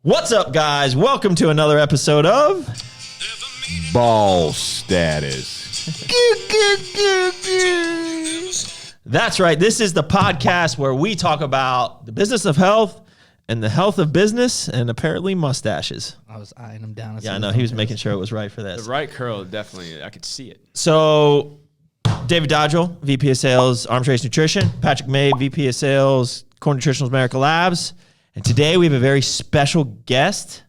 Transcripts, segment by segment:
What's up, guys? Welcome to another episode of Ball Status. That's right. This is the podcast where we talk about the business of health and the health of business and apparently mustaches. I was eyeing him down. Yeah, I know. He was making sure it was right for this. The right curl, definitely. I could see it. So, David Dodgel, VP of Sales, Arms Race Nutrition. Patrick Mabe, VP of Sales, Core Nutritionals America Labs. And today we have a very special guest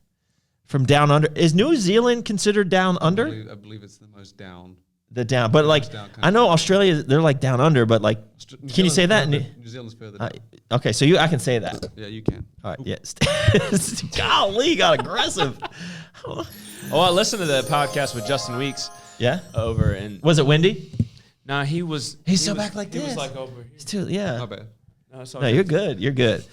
from down under. Is New Zealand considered down under? I believe it's the most down. The down, but like I know Australia, they're like down under, but like, can you say that? New Zealand's further down. Okay, so I can say that. Yeah, you can. All right, yes. Golly, you got aggressive. Oh, I listened to the podcast with Justin Weeks. Yeah. Over and Was it windy? nah, he was. He's so back like he this. was like over here. It's too, yeah. My bad. No, it's all No, good. you're good. You're good.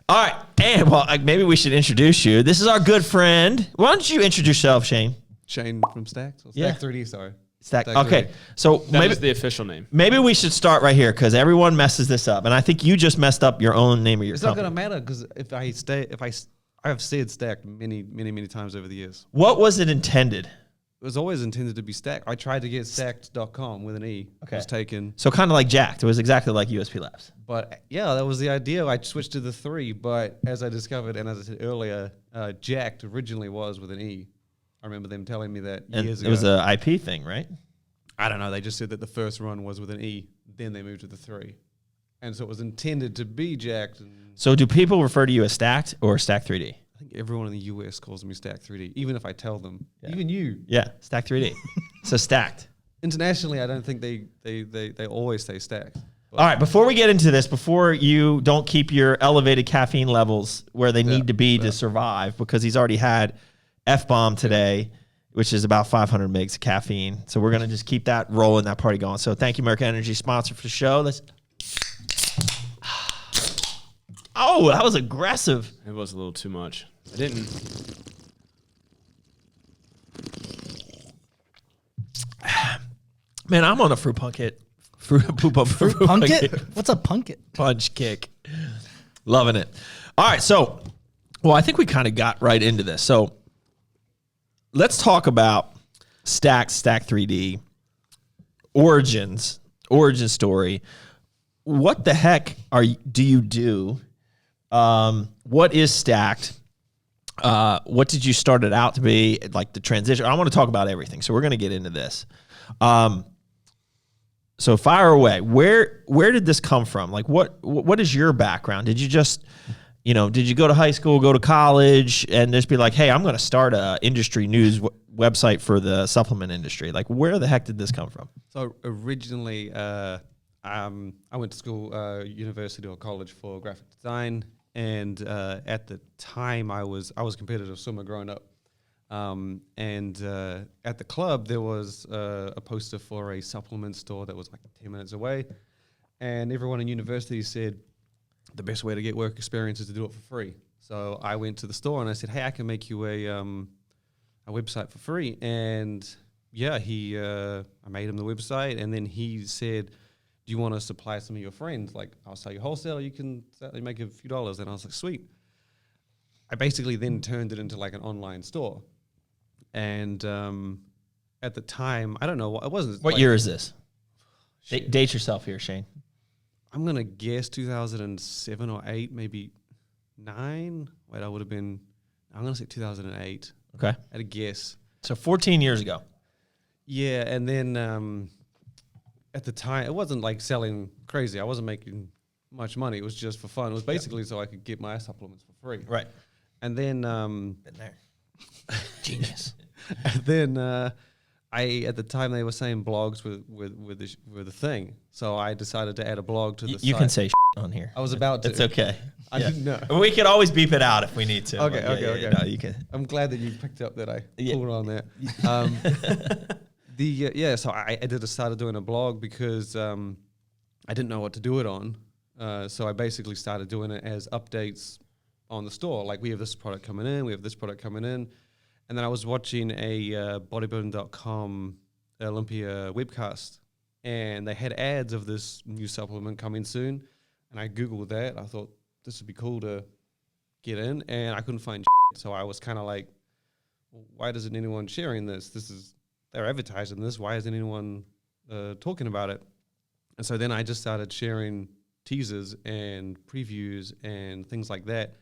All right, and well, maybe we should introduce you. This is our good friend. Why don't you introduce yourself, Shane? Shane from Stack. Yeah. STACK3D, sorry. Stack. Stack3D. Okay, so That was the official name. maybe we should start right here because everyone messes this up, and I think you just messed up your own name of your It's not company. going to matter because I have said Stack many times over the years. What was it intended? It was always intended to be Stack. I tried to get stacked.com with an E. Okay. It was taken. So kind of like Jacked. It was exactly like USP Labs. But yeah, that was the idea. I switched to the 3, but as I discovered, and as I said earlier, Jacked originally was with an E. I remember them telling me that And years it ago. was an IP thing, right? I don't know. They just said that the first run was with an E, then they moved to the 3. And so it was intended to be Jacked. And So do people refer to you as Stacked or Stack3D? I think everyone in the US calls me Stack3D, even if I tell them. Yeah. Even you. Yeah, Stack3D. So Stacked. Internationally, I don't think they always say Stacked. But All right, before we get into this, before you don't keep your elevated caffeine levels where they need to be to survive, because he's already had F-bomb today, which is about 500 mgs of caffeine. So we're going to just keep that rolling, that party going. So thank you, American Energy, sponsor for the show. Oh, that was aggressive. It was a little too much. I didn't. Man, I'm on a fruit punket. Fruit Punkit? What's a punkit? punch kick. Loving it. All right, so, well, I think we kind of got right into this. So let's talk about Stack3D, origin story. What the heck do you do? What is Stacked? What did you start it out to be? Like the transition. I want to talk about everything. So we're going to get into this. So fire away. Where did this come from? Like what is your background? Did you just, did you go to high school, go to college and just be like, hey, I'm going to start a industry news website for the supplement industry? Like where the heck did this come from? So originally, I went to school, university or college for graphic design. And at the time, I was a competitive swimmer growing up. And at the club, there was a poster for a supplement store that was like 10 minutes away. And everyone in university said the best way to get work experience is to do it for free. So I went to the store and I said, hey, I can make you a website for free. And yeah, I made him the website. And then he said, do you want to supply some of your friends? Like, I'll sell you wholesale, you can make a few dollars. And I was like, sweet. I basically then turned it into like an online store. And at the time, I don't know, it wasn't. What year is this? Date yourself here, Shane. I'm going to guess 2007 or 8, maybe 9. Wait, I'm going to say 2008. Okay. At a guess. So 14 years ago. Yeah, and then at the time, it wasn't like selling crazy. I wasn't making much money. It was just for fun. It was basically so I could get my supplements for free. Right. And then Been there. Genius. and then at the time they were saying blogs were the thing. So I decided to add a blog to the site. You can say on here. I was about to. It's okay. I didn't know. We can always beep it out if we need to. Okay, But okay. No, you can. I'm glad that you picked up that I Yeah. pulled on that. So I started doing a blog because I didn't know what to do it on. So I basically started doing it as updates on the store. Like, we have this product coming in, we have this product coming in. And then I was watching a bodybuilding.com Olympia webcast, and they had ads of this new supplement coming soon. And I Googled that. I thought this would be cool to get in, and I couldn't find shit. So I was kind of like, well, why isn't anyone sharing this? They're advertising this. Why isn't anyone talking about it? And so then I just started sharing teasers and previews and things like that.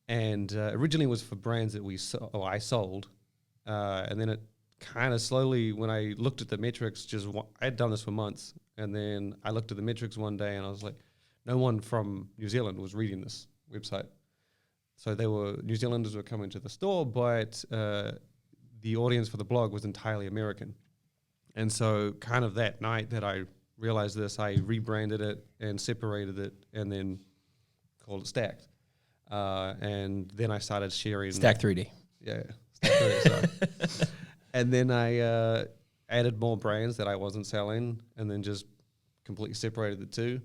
And originally it was for brands that I sold. And then it kind of slowly, when I looked at the metrics, I had done this for months. And then I looked at the metrics one day and I was like, no one from New Zealand was reading this website. So New Zealanders were coming to the store, but the audience for the blog was entirely American. And so kind of that night that I realized this, I rebranded it and separated it and then called it Stacked. And then I started sharing. STACK3D. Yeah, STACK3D, sorry. And then I added more brands that I wasn't selling and then just completely separated the two.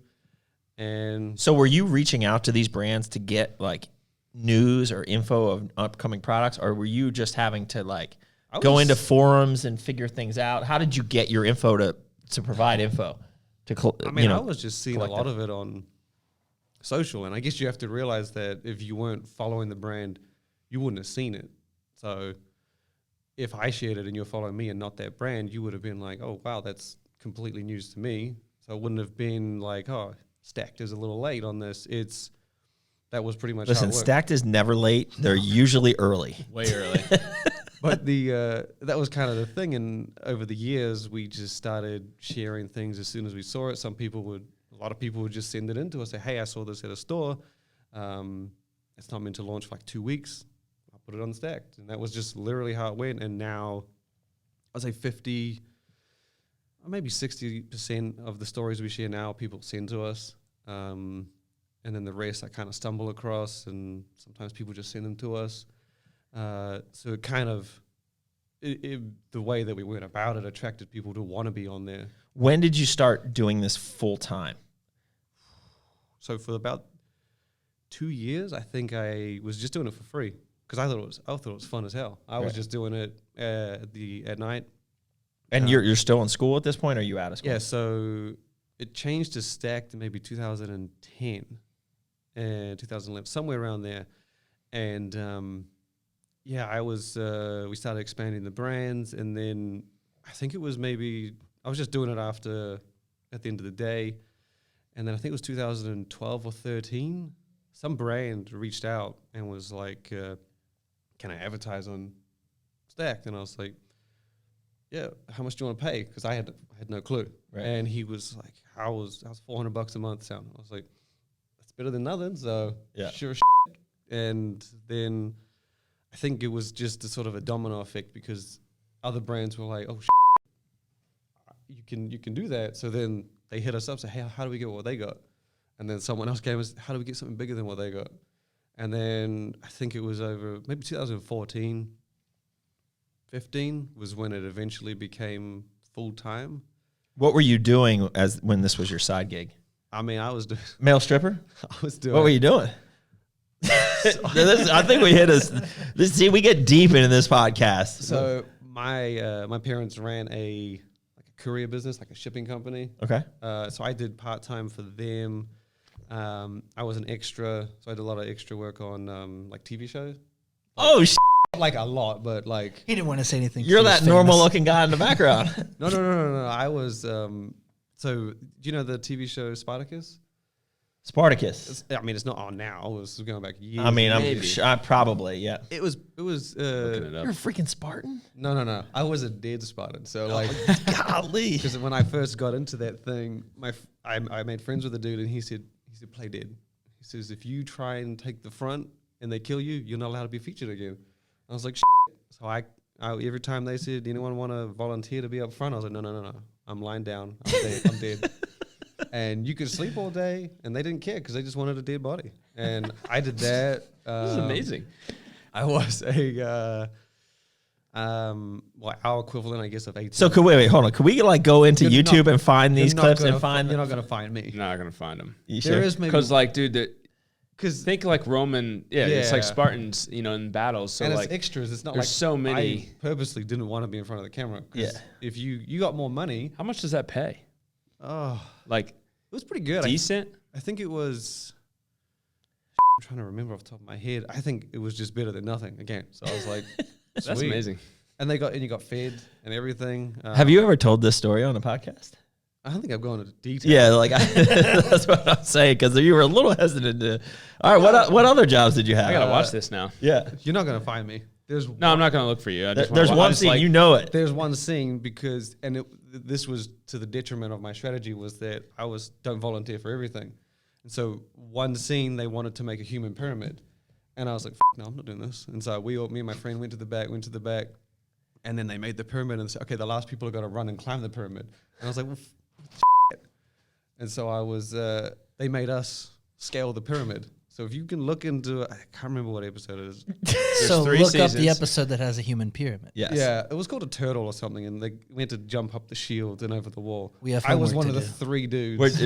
And so were you reaching out to these brands to get like news or info of upcoming products, or were you just having to like go into forums and figure things out? How did you get your info to provide info? I was just seeing a lot of it on social, and I guess you have to realize that if you weren't following the brand, you wouldn't have seen it. So if I shared it and you're following me and not that brand, you would have been like, oh, wow, that's completely news to me. So it wouldn't have been like, oh, Stacked is a little late on this. That was pretty much Listen, how it worked. Stacked is never late. They're usually early. Way early. But that was kind of the thing. And over the years, we just started sharing things as soon as we saw it. A lot of people would just send it in to us, say, hey, I saw this at a store. It's not meant to launch for like 2 weeks. I'll put it on Stacked. And that was just literally how it went. And now I'd say 50, or maybe 60% of the stories we share now, people send to us. And then the rest I kind of stumble across, and sometimes people just send them to us. So it kind of, the way that we went about it attracted people to want to be on there. When did you start doing this full time? So for about 2 years, I think I was just doing it for free because I thought it was fun as hell. I was just doing it at night. And you're still in school at this point, or are you out of school? Yeah, so it changed to Stacked in maybe 2010 and 2011, somewhere around there. And I was we started expanding the brands, and then I think it was maybe I was just doing it at the end of the day, and then I think it was 2012 or 13. Some brand reached out and was like, "Can I advertise on Stacked?" And I was like, "Yeah, how much do you want to pay?" Because I had no clue. Right. And he was like, "How's $400 a month sound?" I was like, "That's better than nothing." So sure. And then I think it was just a sort of a domino effect because other brands were like, "Oh, you can do that." So then they hit us up, say, "Hey, how do we get what they got?" And then someone else came and said, "How do we get something bigger than what they got?" And then I think it was over maybe 2014, 15 was when it eventually became full time. What were you doing when this was your side gig? I mean, I was doing male stripper. I was doing. What were you doing? I think we hit us. See, we get deep into this podcast. So my parents ran a courier business, like a shipping company. Okay. So I did part time for them. I was an extra, so I did a lot of extra work on like TV shows. Like a lot, but like He didn't want to say anything. You're that normal looking guy in the background. No. I was so do you know the TV show Spartacus? Spartacus. I mean, it's not on now. It was going back years. I mean, I'm sure, probably, yeah. It was. Looking it up. You're a freaking Spartan? No. I was a dead Spartan. So like, golly. Because when I first got into that thing, I made friends with a dude, and he said play dead. He says if you try and take the front and they kill you, you're not allowed to be featured again. I was like, shit. So I every time they said, anyone want to volunteer to be up front? I was like, no. I'm lying down. I'm dead. And you could sleep all day, and they didn't care because they just wanted a dead body. And I did that. This is amazing. I was our equivalent, I guess, of 18. So wait, hold on. Could we like go into YouTube and find these clips and find? You're not gonna find me. You're not gonna find them. There is maybe because like, dude, think like Roman. Yeah, it's like Spartans, in battles. So and like it's extras. It's not there's like so many. I purposely didn't want to be in front of the camera. Yeah. If you got more money, How much does that pay? oh, Like it was pretty good. decent. I think it was trying to remember off the top of my head. I think it was just better than nothing again. So I was like, That's sweet. amazing. And you got fed and everything. Have you ever told this story on a podcast? I don't think I've gone into detail. Yeah, like that's what I'm saying, because you were a little hesitant to. All right, what other jobs did you have? I gotta watch this now. Yeah, You're not gonna find me. No, I'm not gonna look for you. there's one scene, you know it. There's one scene because, and this was to the detriment of my strategy, was that I don't volunteer for everything. And so one scene, they wanted to make a human pyramid. And I was like, no, I'm not doing this. And so me and my friend went to the back, and then they made the pyramid and said, okay, the last people are going to run and climb the pyramid. And I was like, well, shit. And so they made us scale the pyramid. So if you can look into, I can't remember what episode it is. So three look up seasons. the episode that has a human pyramid. Yes. Yeah, it was called a turtle or something, and they went to jump up the shield and over the wall. We have I was homework one of to the do. 3 dudes.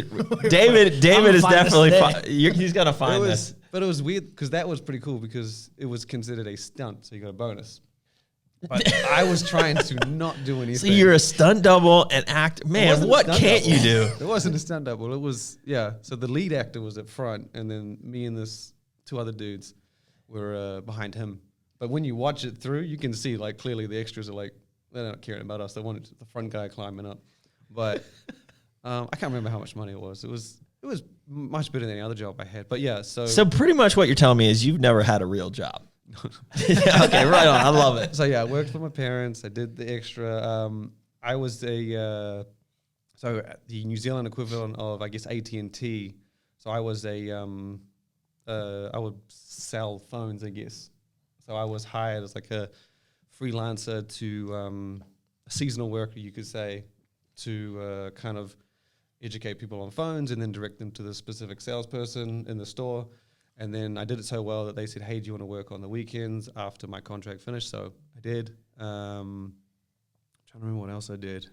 David is find this definitely. today. He's gonna find this. But it was weird because that was pretty cool because it was considered a stunt, so you got a bonus. But I was trying to not do anything. So you're a stunt double and act. Man, wasn't a what stunt can't double. you do? It wasn't a stunt double. It was, yeah. So the lead actor was at front, and then me and this 2 other dudes were behind him. But when you watch it through, you can see like clearly the extras are like, they're not caring about us. They wanted the front guy climbing up. But I can't remember how much money it was. It was much better than any other job I had. But yeah, So pretty much what you're telling me is you've never had a real job. Yeah, okay, right on. I love it. So yeah, I worked for my parents. I did the extra. I was the New Zealand equivalent of, I guess, AT&T. So I was I would sell phones, I guess. So I was hired as like a freelancer to a seasonal worker, you could say, to kind of educate people on phones and then direct them to the specific salesperson in the store. And then I did it so well that they said, hey, do you want to work on the weekends after my contract finished? So I did. I'm trying to remember what else I did.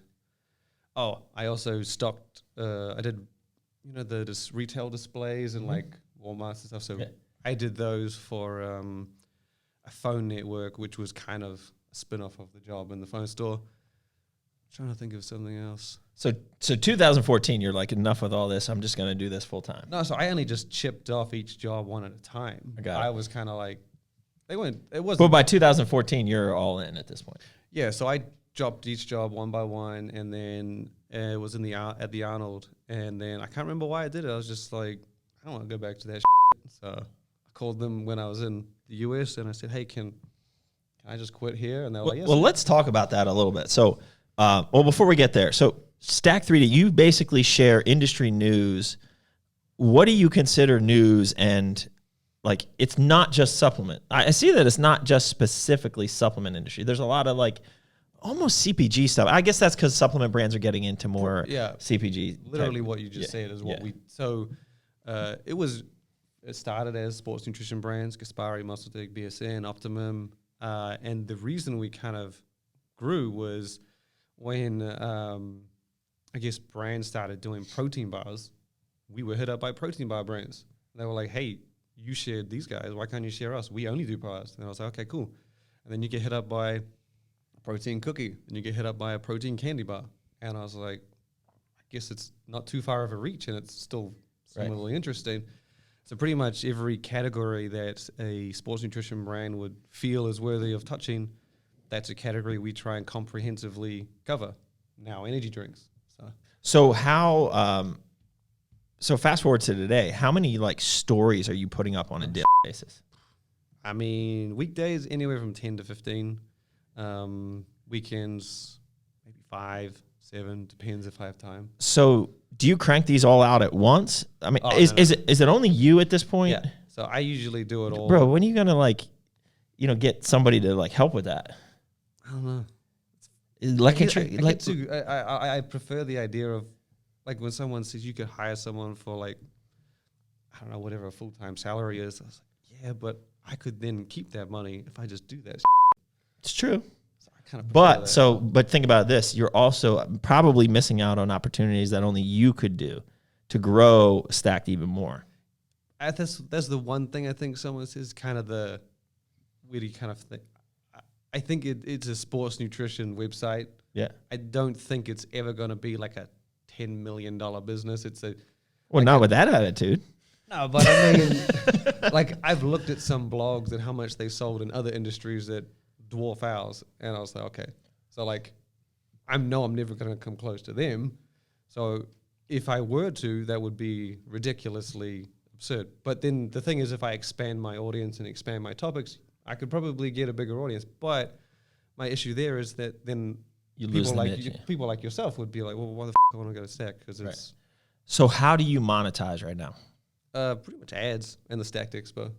Oh, I also stocked, I did, the retail displays and like Walmart and stuff. So I did those for a phone network, which was kind of a spin-off of the job in the phone store. Trying to think of something else. So 2014, you're like, enough with all this. I'm just going to do this full time. No, so I only just chipped off each job one at a time. I was kind of like, it wasn't. But by 2014, you're all in at this point. Yeah, so I dropped each job one by one, and then it was at the Arnold, and then I can't remember why I did it. I was just like, I don't want to go back to that shit. So I called them when I was in the US, and I said, hey, can I just quit here? And they were like, yes. Well, let's talk about that a little bit. So, before we get there, so STACK3D, you basically share industry news. What do you consider news? And like, it's not just supplement. I see that it's not just specifically supplement industry. There's a lot of like almost CPG stuff. I guess that's because supplement brands are getting into more CPG. Literally what you just said is what it started as sports nutrition brands, Gaspari, Muscle-Dig, BSN, Optimum. And the reason we kind of grew was when I guess brands started doing protein bars, we were hit up by protein bar brands. And they were like, hey, you shared these guys. Why can't you share us? We only do bars. And I was like, okay, cool. And then you get hit up by a protein cookie, and you get hit up by a protein candy bar. And I was like, I guess it's not too far of a reach, and it's still similarly interesting. So pretty much every category that a sports nutrition brand would feel is worthy of touching, that's a category we try and comprehensively cover. Now, energy drinks. So how? So fast forward to today. How many like stories are you putting up on a daily basis? I mean, weekdays anywhere from 10 to 15. Weekends maybe 5, 7. Depends if I have time. So do you crank these all out at once? I mean, is it only you at this point? Yeah. So I usually do it all. Bro, when are you gonna get somebody to like help with that? I don't know. I prefer the idea of like when someone says you could hire someone for like, I don't know, whatever a full-time salary is. I was like, yeah, but I could then keep that money if I just do that. It's true. So I kind of but think about this. You're also probably missing out on opportunities that only you could do to grow Stacked even more. That's the one thing I think someone says kind of the witty kind of thing. I think it's a sports nutrition website. Yeah. I don't think it's ever going to be like a $10 million business. It's not with that attitude. No, but I mean, like I've looked at some blogs and how much they sold in other industries that dwarf ours, and I was like, okay, so like I'm never going to come close to them. So if I were to, that would be ridiculously absurd. But then the thing is, if I expand my audience and expand my topics, I could probably get a bigger audience. But my issue there is that then people like yourself would be like, well, why the I want to go to Stack? Because it's So how do you monetize right now? pretty much ads and the Stacked Expo.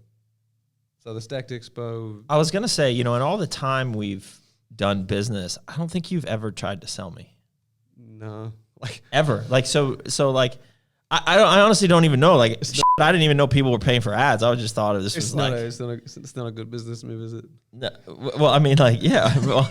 So the Stacked Expo. I was gonna say, in all the time we've done business, I don't think you've ever tried to sell me. No, like Ever. Like so like I honestly don't even know. Like I didn't even know people were paying for ads. I just thought this was like it's not a good business move, is it? no, well, I mean, like, yeah, well,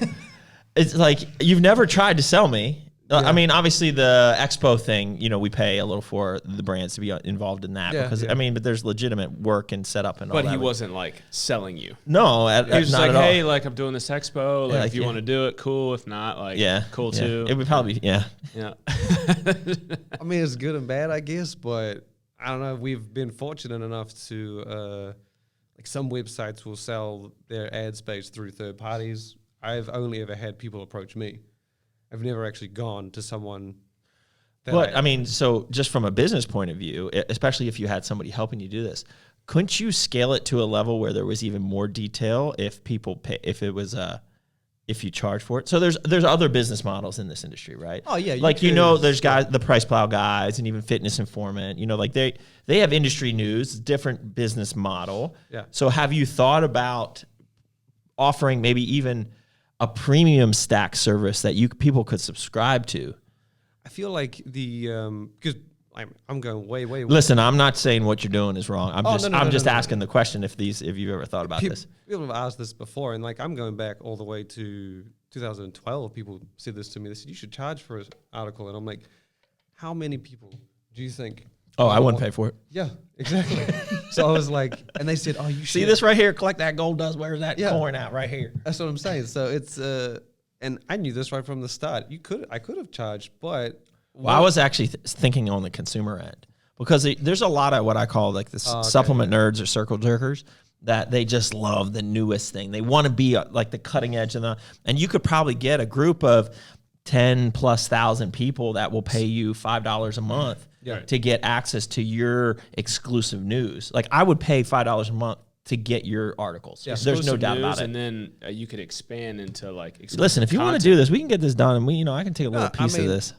it's like you've never tried to sell me. Yeah. I mean, obviously the expo thing, we pay a little for the brands to be involved in that because I mean, but there's legitimate work and setup and all that. But he wasn't like selling you. No, He was just not like, at all. hey, like I'm doing this expo. Like, like, if you want to do it, cool. If not, like, cool too. It would probably be, yeah. Yeah. I mean, it's good and bad, I guess, but I don't know. We've been fortunate enough to, like some websites will sell their ad space through third parties. I've only ever had people approach me. I've never actually gone to someone. But I mean, so just from a business point of view, especially if you had somebody helping you do this, couldn't you scale it to a level where there was even more detail if people pay, if you charge for it? So there's other business models in this industry, right? Oh yeah, like there's guys, the Price Plow guys, and even Fitness Informant. Like they have industry news, different business model. Yeah. So have you thought about offering maybe even a premium Stack service that people could subscribe to? I feel like because I'm going way. Listen, I'm not saying what you're doing is wrong. I'm just no. asking the question if you've ever thought about this. People have asked this before, and like I'm going back all the way to 2012. People said this to me. They said you should charge for an article, and I'm like, how many people do you think? Oh, I wouldn't pay for it. Yeah, exactly. So I was like, and they said, oh, you should See this right here? Collect that gold dust. Where's that coin at right here? That's what I'm saying. So it's and I knew this right from the start. I could have charged, but I was actually thinking on the consumer end because there's a lot of what I call like supplement nerds or circle jerkers that they just love the newest thing. They want to be like the cutting edge and you could probably get a group of 10,000+ people that will pay you $5 a month to get access to your exclusive news. Like I would pay $5 a month to get your articles. Yeah, there's no doubt about it. And then you could expand into like. Listen, if you want to do this, we can get this done, and I can take a little piece of this.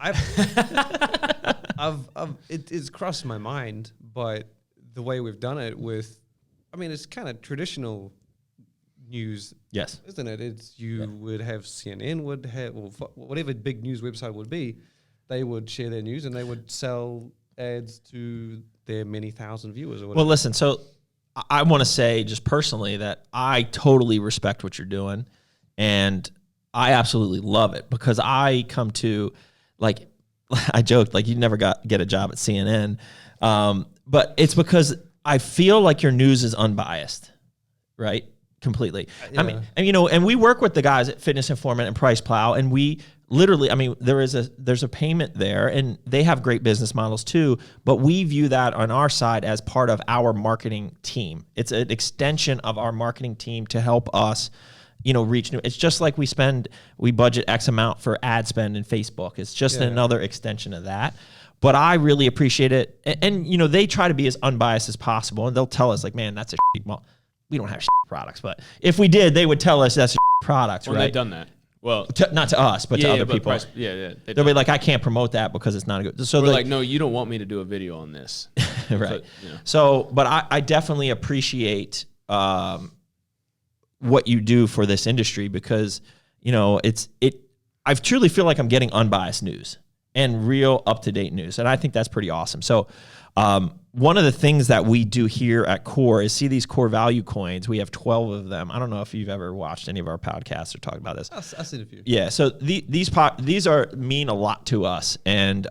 It's crossed my mind, but the way we've done it it's kind of traditional news. Yes, isn't it? Would have CNN would have whatever big news website would be, they would share their news and they would sell ads to their many thousand viewers or whatever. Well, listen, so I want to say just personally that I totally respect what you're doing, and I absolutely love it because I come to, like, I joked, like, you never get a job at CNN, but it's because I feel like your news is unbiased, right? Completely. Yeah. I mean, and we work with the guys at Fitness Informant and Price Plow, and we literally, there's a payment there, and they have great business models too, but we view that on our side as part of our marketing team. It's an extension of our marketing team to help us, reach new. It's just like we budget X amount for ad spend in Facebook. It's just another extension of that. But I really appreciate it. And they try to be as unbiased as possible, and they'll tell us like, man, that's a well, we don't have products, but if we did, they would tell us that's a product, right? They've done that. Well, not to us, but to other people. They'll be like, I can't promote that because it's not a good. So we're like, no, you don't want me to do a video on this, right? But I definitely appreciate what you do for this industry because I truly feel like I'm getting unbiased news and real up-to-date news, and I think that's pretty awesome. So one of the things that we do here at Core is see these core value coins. We have 12 of them. I don't know if you've ever watched any of our podcasts or talked about this. I've seen a few. Yeah, so these mean a lot to us, and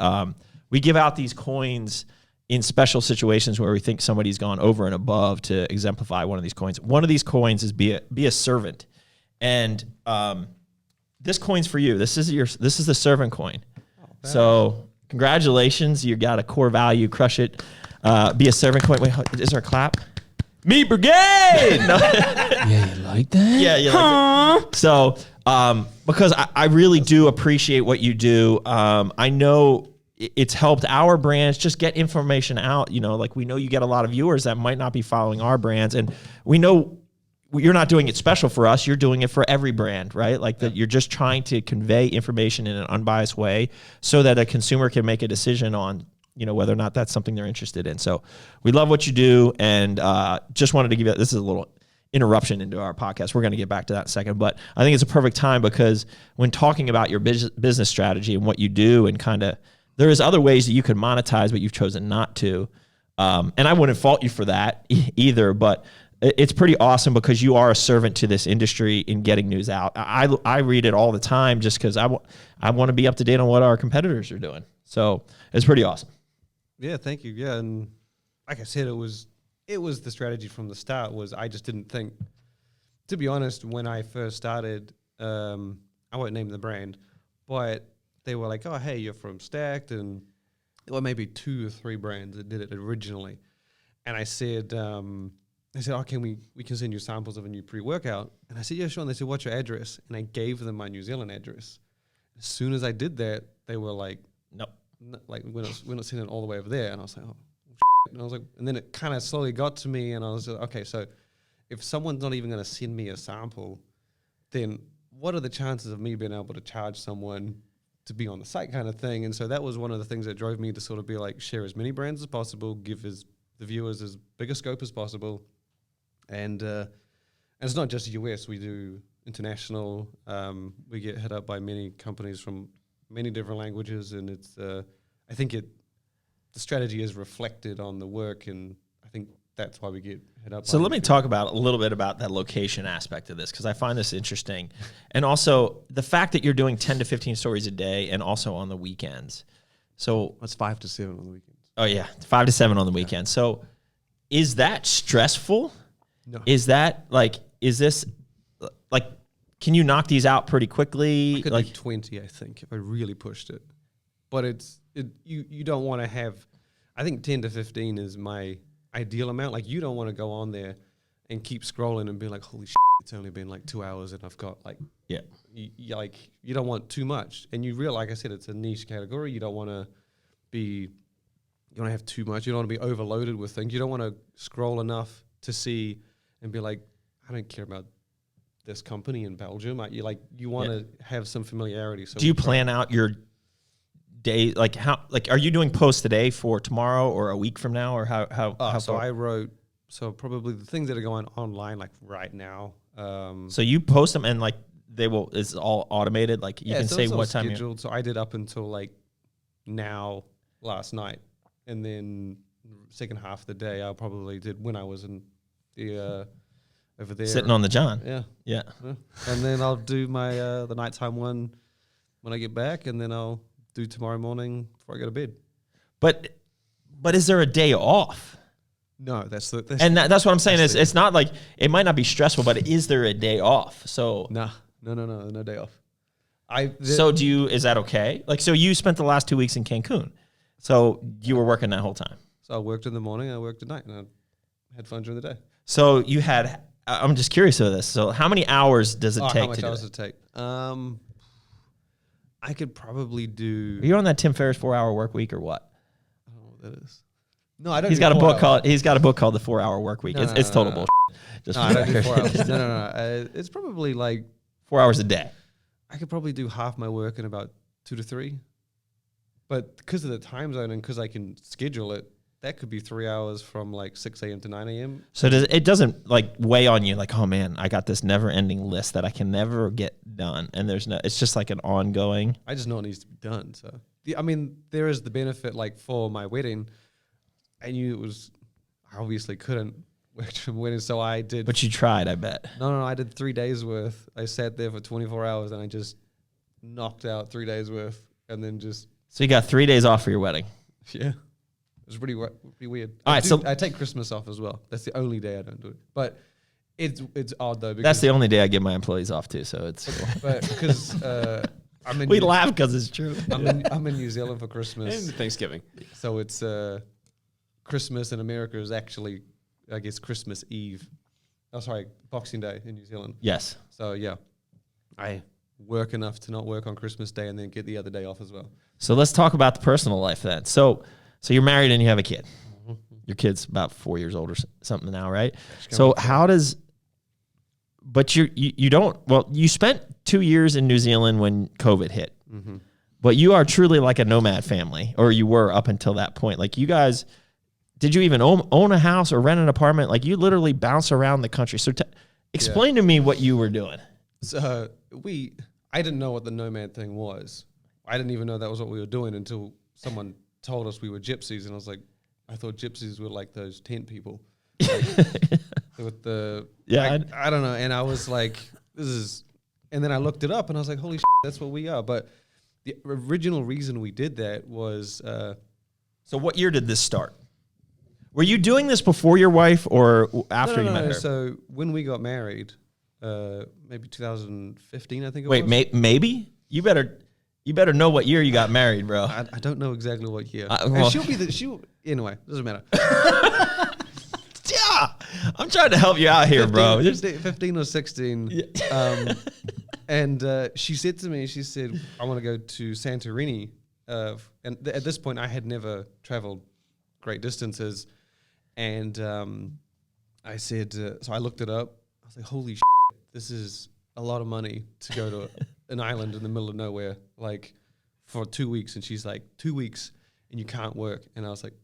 we give out these coins in special situations where we think somebody's gone over and above to exemplify one of these coins. One of these coins is be a servant, and this coin's for you. This is the servant coin. So congratulations, you got a core value. Crush it. Be a servant. Wait, is there a clap? Meat Brigade! No. Yeah, you like that? Yeah, yeah. Like so, because I really do appreciate what you do. I know it's helped our brands just get information out. You know, like we know you get a lot of viewers that might not be following our brands, and we know you're not doing it special for us. You're doing it for every brand, right? Like that you're just trying to convey information in an unbiased way so that a consumer can make a decision on, you know, whether or not that's something they're interested in. So we love what you do, and just wanted to give you, this is a little interruption into our podcast. We're going to get back to that in a second, but I think it's a perfect time because when talking about your business strategy and what you do and kind of, there is other ways that you could monetize, but you've chosen not to. And I wouldn't fault you for that either, but it's pretty awesome because you are a servant to this industry in getting news out. I read it all the time just because I want to be up to date on what our competitors are doing. So it's pretty awesome. Yeah, thank you. Yeah, and like I said, it was the strategy from the start. Was I just didn't think, to be honest, when I first started, I won't name the brand, but they were like, "Oh, hey, you're from Stacked," and there were maybe 2 or 3 brands that did it originally. And I said, "Oh, can we can send you samples of a new pre-workout?" And I said, "Yeah, sure." And they said, "What's your address?" And I gave them my New Zealand address. As soon as I did that, they were like, Nope. Like we're not sending it all the way over there. And I was like, oh, shit. And I was like, and then it kind of slowly got to me, and I was like, okay, so if someone's not even going to send me a sample, then what are the chances of me being able to charge someone to be on the site, kind of thing? And so that was one of the things that drove me to sort of be like, share as many brands as possible, give the viewers as big a scope as possible, and it's not just US. We do international. We get hit up by many companies from many different languages, and it's I think the strategy is reflected on the work, and I think that's why we get hit up. So let me talk about a little bit about that location aspect of this, because I find this interesting, and also the fact that you're doing 10 to 15 stories a day, and also on the weekends. So that's 5 to 7 on the weekends. Oh yeah, 5 to 7 on the weekends. So is that stressful? No. Is that like? Is this like? Can you knock these out pretty quickly? I could like do 20, I think, if I really pushed it. But you don't want to have, I think 10 to 15 is my ideal amount. Like, you don't want to go on there and keep scrolling and be like, holy shit, it's only been like 2 hours and I've got like, yeah, you don't want too much. And you realize, like I said, it's a niche category. You don't want to have too much. You don't want to be overloaded with things. You don't want to scroll enough to see and be like, I don't care about this company in Belgium. You want to have some familiarity. So do you plan out your day? Like how? Like, are you doing posts today for tomorrow or a week from now, or how? So I wrote. So probably the things that are going online like right now. So you post them and like they will. It's all automated. Like you can say what time. Scheduled. So I did up until like now last night, and then second half of the day I probably did when I was in the. Over there, sitting on the John. Yeah. And then I'll do my the nighttime one when I get back, and then I'll do tomorrow morning before I go to bed. But is there a day off? No, that's what I'm saying. Is it's not like it might not be stressful, but is there a day off? So no day off. So is that okay? Like, so you spent the last 2 weeks in Cancun, so you were working that whole time. So I worked in the morning, I worked at night, and I had fun during the day. So you had. I'm just curious of this. So how many hours does it take? How much hours does it take? I could probably do. Are you on that Tim Ferriss 4-hour work week or what? I don't know what that is. No, I don't. He's got a book called The 4-Hour Work Week. It's total bullshit. Just I don't do 4 hours. No. It's probably like 4 hours a day. I could probably do half my work in about 2 to 3. But because of the time zone and because I can schedule it, that could be 3 hours from like 6 a.m. to 9 a.m. So it doesn't like weigh on you like, oh man, I got this never ending list that I can never get done. And it's just like an ongoing. I just know it needs to be done. So, I mean, there is the benefit like for my wedding. I knew I obviously couldn't work from wedding. So I did. But you tried, I bet. No, I did 3 days worth. I sat there for 24 hours and I just knocked out 3 days worth and then just. So you got 3 days off for your wedding. Yeah. It was pretty weird. All right, so I take Christmas off as well. That's the only day I don't do it. But it's odd though. Because that's the only day I give my employees off too. So it's. But because we laugh because it's true. I'm in New Zealand for Christmas and Thanksgiving. So it's Christmas in America is actually, I guess, Christmas Eve. Oh, sorry, Boxing Day in New Zealand. Yes. So yeah, I work enough to not work on Christmas Day and then get the other day off as well. So let's talk about the personal life then. So you're married and you have a kid. Your kid's about 4 years old or something now, right? So how does? But you don't. Well, you spent 2 years in New Zealand when COVID hit. Mm-hmm. But you are truly like a nomad family, or you were up until that point. Like you guys, did you even own a house or rent an apartment? Like you literally bounce around the country. So explain to me what you were doing. So I didn't know what the nomad thing was. I didn't even know that was what we were doing until someone told us we were gypsies, and I was like, I thought gypsies were like those tent people. Like, with the I don't know, and I was like, this is, and then I looked it up, and I was like, holy shit, that's what we are. But the original reason we did that was. So what year did this start? Were you doing this before your wife or after you met her? So when we got married, maybe 2015, I think it was. Wait, maybe? You better know what year you got married, bro. I don't know exactly what year. Well, And anyway, doesn't matter. Yeah, I'm trying to help you out here, 15 or 16. Yeah. And she said to me, I want to go to Santorini. And at this point, I had never traveled great distances. And I said, so I looked it up. I was like, holy shit, this is a lot of money to go to an island in the middle of nowhere, like for 2 weeks. And she's like, 2 weeks and you can't work. And I was like,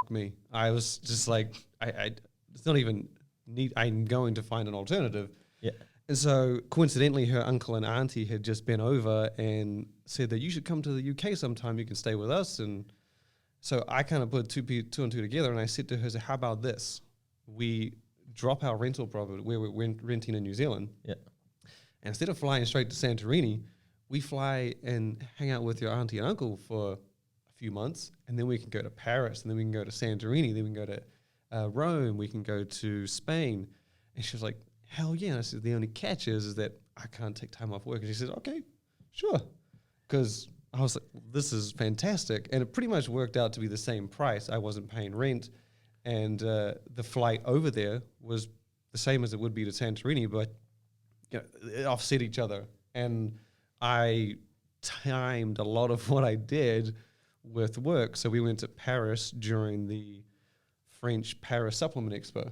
F me. I was just like, it's not even need. I'm going to find an alternative. Yeah. And so coincidentally, her uncle and auntie had just been over and said that you should come to the UK sometime. You can stay with us. And so I kind of put two and two together, and I said to her, so how about this? We drop our rental property where we're renting in New Zealand. Yeah. And instead of flying straight to Santorini, we fly and hang out with your auntie and uncle for a few months, and then we can go to Paris, and then we can go to Santorini, then we can go to Rome, we can go to Spain. And she was like, hell yeah. And I said, the only catch is that I can't take time off work. And she said, okay, sure. Because I was like, this is fantastic. And it pretty much worked out to be the same price. I wasn't paying rent. And the flight over there was the same as it would be to Santorini, but it offset each other. And I timed a lot of what I did with work. So we went to Paris during the French Paris Supplement Expo.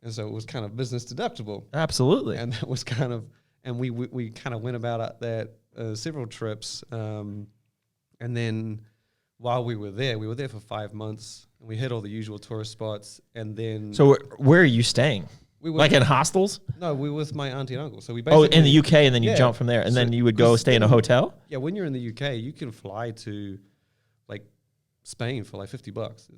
And so it was kind of business deductible. Absolutely. And that was kind of, and we kind of went about that several trips. And then while we were there for 5 months, and we hit all the usual tourist spots. And then. So where are you staying? We were like in hostels? No, we were with my auntie and uncle. So we basically. In the UK, and then you jump from there. And then you would go stay in a hotel? Yeah, when you're in the UK, you can fly to like Spain for like $50.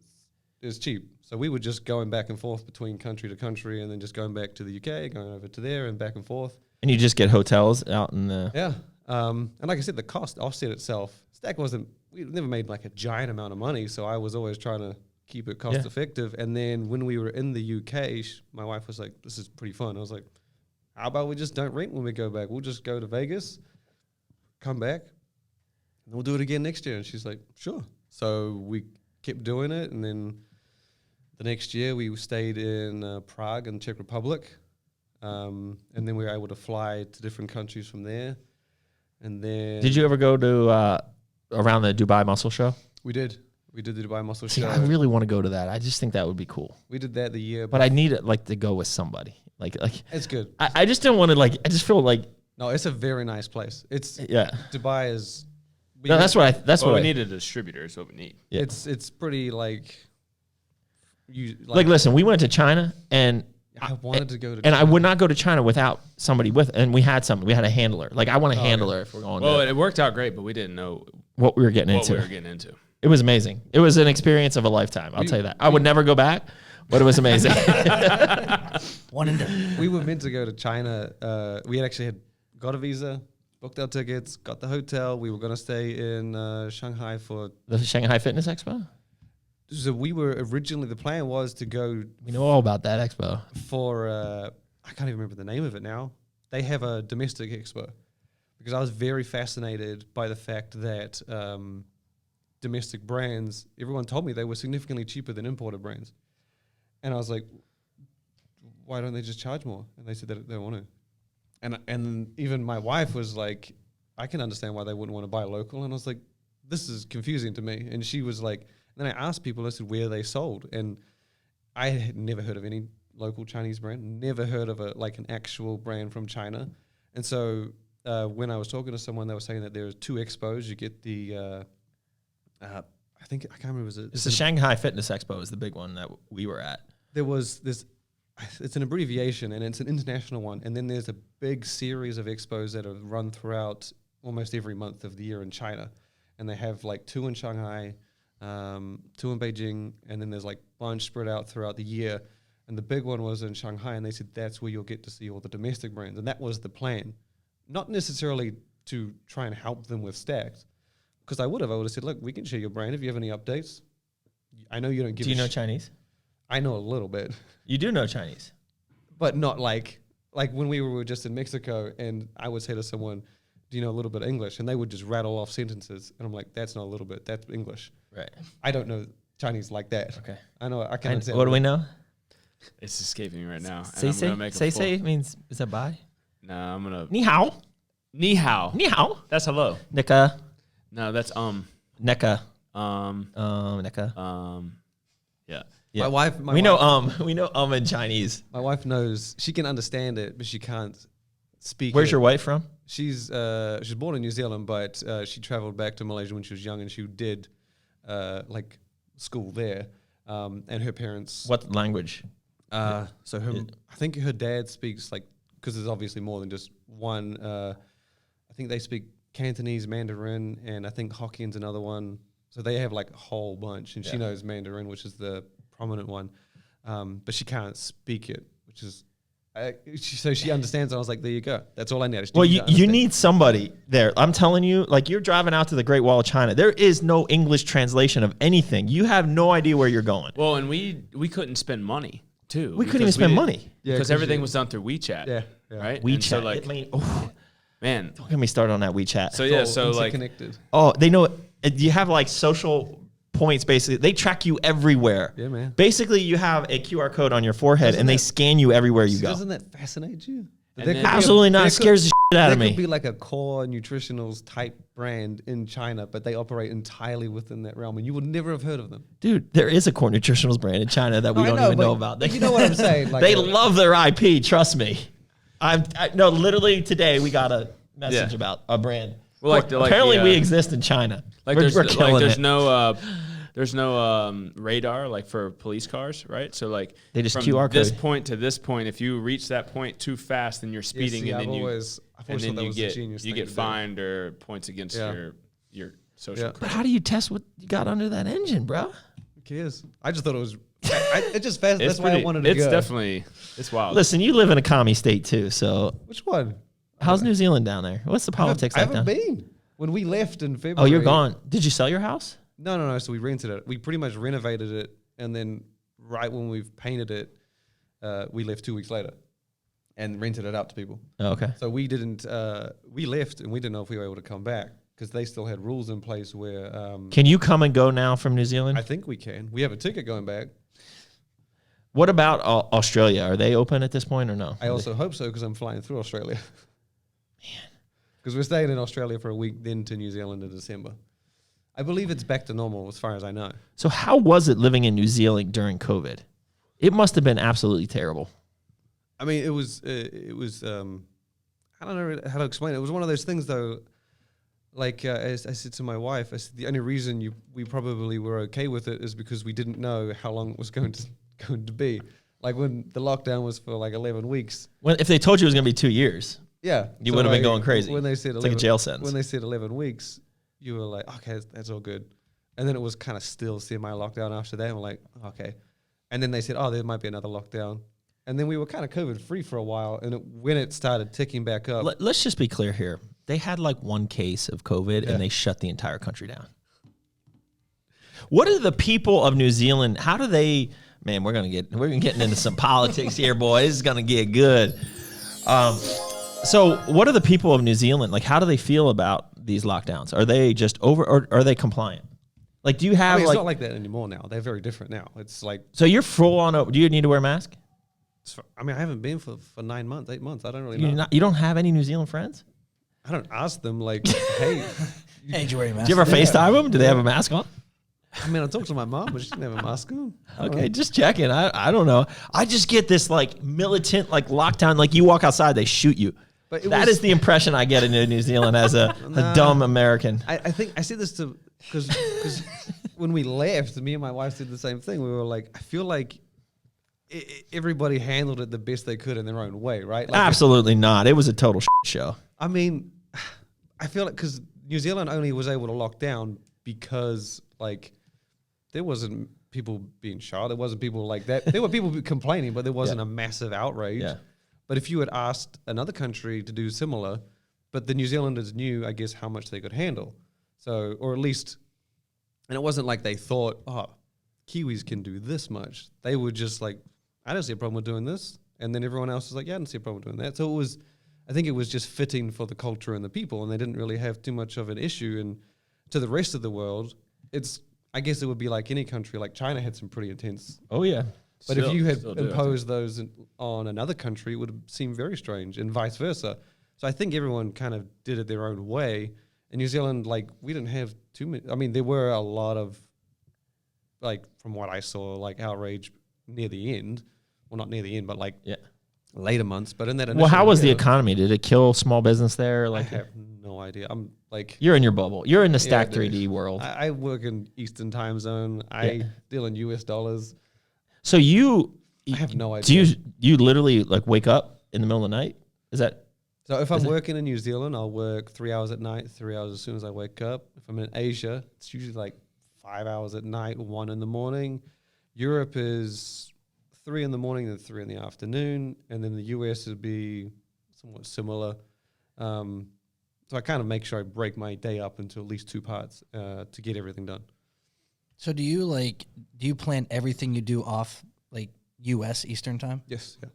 It's cheap. So we were just going back and forth between country to country, and then just going back to the UK, going over to there, and back and forth. And you just get hotels out in the... Yeah. And like I said, the cost offset itself. Stack we never made like a giant amount of money, so I was always trying to keep it cost effective. And then when we were in the UK, my wife was like, this is pretty fun. I was like, how about we just don't rent when we go back? We'll just go to Vegas, come back, and we'll do it again next year. And she's like, sure. So we kept doing it, and then the next year we stayed in Prague in the Czech Republic, and then we were able to fly to different countries from there. And then, did you ever go to around the Dubai Muscle Show? We did the Dubai Muscle Show. I really want to go to that. I just think that would be cool. We did that the year, but I need it to go with somebody. Like it's good. I just don't want to I just feel like no, it's a very nice place. It's Dubai is. No, that's what we need a distributor. Is what we need. Yeah. It's pretty listen, we went to China, and I wanted to go to China. And I would not go to China without somebody with, and we had somebody. We had a handler. Like, I want a handler if we're going Well, it worked out great, but we didn't know what we were getting into. It was amazing. It was an experience of a lifetime. I'll tell you that. I would never go back, but it was amazing. One and done. We were meant to go to China. We had got a visa, booked our tickets, got the hotel. We were going to stay in Shanghai for the Shanghai Fitness Expo. So we were originally, the plan was to go. We know all about that expo. For I can't even remember the name of it now. They have a domestic expo, because I was very fascinated by the fact that domestic brands, everyone told me they were significantly cheaper than imported brands. And I was like, why don't they just charge more? And they said that they don't want to. And even my wife was like, I can understand why they wouldn't want to buy local. And I was like, this is confusing to me. And she was like, then I asked people, I said, where they sold. And I had never heard of any local Chinese brand, never heard of an actual brand from China. And so when I was talking to someone, they were saying that there are 2 expos. You get the, I can't remember, It's the Shanghai Fitness Expo is the big one that we were at. There was this, it's an abbreviation and it's an international one. And then there's a big series of expos that are run throughout almost every month of the year in China. And they have like 2 in Shanghai, 2 in Beijing, and then there's like bunch spread out throughout the year. And the big one was in Shanghai, and they said that's where you'll get to see all the domestic brands. And that was the plan. Not necessarily to try and help them with Stacked, because I would have said, look, we can share your brand if you have any updates. I know you don't give Do you know Chinese? I know a little bit. You do know Chinese? But not like when we were just in Mexico, and I would say to someone, do you know a little bit of English? And they would just rattle off sentences. And I'm like, that's not a little bit, that's English. Right. I don't know Chinese like that. Okay. I know, I can understand. What do we know? It's escaping me right now. Say means, is that bye? No, I'm gonna. Ni hao. Ni hao. Ni hao. That's hello. Nika. No, that's Neka. Neka. Yeah. Yeah. We know in Chinese. My wife knows, she can understand it, but she can't speak. Where's your wife from? She's born in New Zealand, but she traveled back to Malaysia when she was young, and she did like school there. And her parents. What language? I think her dad speaks because there's obviously more than just one. I think they speak Cantonese, Mandarin, and I think Hokkien another one. So they have like a whole bunch, and she knows Mandarin, which is the prominent one, but she can't speak it, which is. So she understands, and I was like, there you go. That's all I need. Well, you need somebody there. I'm telling you, like you're driving out to the Great Wall of China. There is no English translation of anything. You have no idea where you're going. Well, and we couldn't spend money too. We couldn't even spend money. Because everything was done through WeChat. Yeah. Right? WeChat. And so man. Don't get me started on that WeChat. So connected. Oh, they know you have like social points basically. They track you everywhere. Yeah, man. Basically, you have a QR code on your forehead and they scan you everywhere you go. Doesn't that fascinate you? Absolutely not. It scares the shit out of me. There could be like a core nutritionals type brand in China, but they operate entirely within that realm, and you would never have heard of them. Dude, there is a core nutritionals brand in China that we don't even know about. You know what I'm saying? Like they love their IP. Trust me. No, literally today we got a message about a brand. Well, apparently we exist in China. Like there's no radar like for police cars, right? So like they just from QR code. This point to this point, if you reach that point too fast, then you're speeding, and then you get fined or points against your social credit. But how do you test what you got under that engine, bro? Who cares? I just thought it was. It just fast. That's why I wanted to go. It's definitely wild. Listen, you live in a commie state too, so which one? How's New Zealand down there? What's the politics like down? I haven't been. When we left in February. Oh, you're gone. Did you sell your house? No. So we rented it. We pretty much renovated it, and then right when we've painted it, we left 2 weeks later, and rented it out to people. Oh, okay. So we didn't. We left, and we didn't know if we were able to come back because they still had rules in place where. Can you come and go now from New Zealand? I think we can. We have a ticket going back. What about Australia? Are they open at this point or no? I also hope so because I'm flying through Australia. Man. Because we're staying in Australia for a week, then to New Zealand in December. I believe it's back to normal as far as I know. So how was it living in New Zealand during COVID? It must have been absolutely terrible. I mean, it was I don't know how to explain it. It was one of those things though, like as I said to my wife, I said, the only reason we probably were okay with it is because we didn't know how long it was going to be. Like when the lockdown was for like 11 weeks. If they told you it was going to be 2 years. Yeah. You would have been going crazy. When they said it's like a jail sentence. When they said 11 weeks, you were like, okay, that's all good. And then it was kind of still semi-lockdown after that. And we're like, okay. And then they said, there might be another lockdown. And then we were kind of COVID-free for a while. And when it started ticking back up. Let's just be clear here. They had like one case of COVID and they shut the entire country down. What are the people of New Zealand, how do they, man, we're getting into some politics here, boy. This is going to get good. So what are the people of New Zealand, like how do they feel about these lockdowns? Are they just over or are they compliant? Like, do you have it's not like that anymore now. They're very different now. It's like, so you're full on. Do you need to wear a mask? I haven't been for 9 months, 8 months. I don't really know. You don't have any New Zealand friends? I don't ask them like, hey, did you wear a mask? Do you ever FaceTime them? Do they have a mask on? I talked to my mom, but she didn't have a mask on. Okay, just checking. I don't know. I just get this like militant like lockdown. Like you walk outside, they shoot you. But that is the impression I get in New Zealand as a dumb American. I think I said this to because when we left, me and my wife did the same thing. We were like, I feel like everybody handled it the best they could in their own way, right? Like Absolutely not. It was a total show. I feel like because New Zealand only was able to lock down because like there wasn't people being shot. There wasn't people like that. There were people complaining, but there wasn't a massive outrage. Yeah. But if you had asked another country to do similar, but the New Zealanders knew, I guess, how much they could handle. So, or at least, and it wasn't like they thought, oh, Kiwis can do this much. They were just like, I don't see a problem with doing this. And then everyone else was like, yeah, I don't see a problem with doing that. So I think it was just fitting for the culture and the people, and they didn't really have too much of an issue. And to the rest of the world, I guess it would be like any country, like China had some pretty intense. Oh, yeah. But if you had imposed those on another country, it would seem very strange, and vice versa. So I think everyone kind of did it their own way. In New Zealand, like, we didn't have too many. There were a lot of, like, from what I saw, like, outrage near the end. Well, not near the end, but, like, later months. But in that initial how was the economy? Did it kill small business there? Like, I have no idea. I'm like... You're in your bubble. You're in the STACK3D world. I work in Eastern time zone. I deal in US dollars. So I have no idea. Do you literally like wake up in the middle of the night? Is that? So if I'm working in New Zealand, I'll work 3 hours at night, 3 hours as soon as I wake up. If I'm in Asia, it's usually like 5 hours at night, 1 in the morning. Europe is 3 in the morning and 3 in the afternoon. And then the US would be somewhat similar. So I kind of make sure I break my day up into at least 2 parts to get everything done. So do you plan everything you do off like U.S. Eastern time? Yes. Yeah.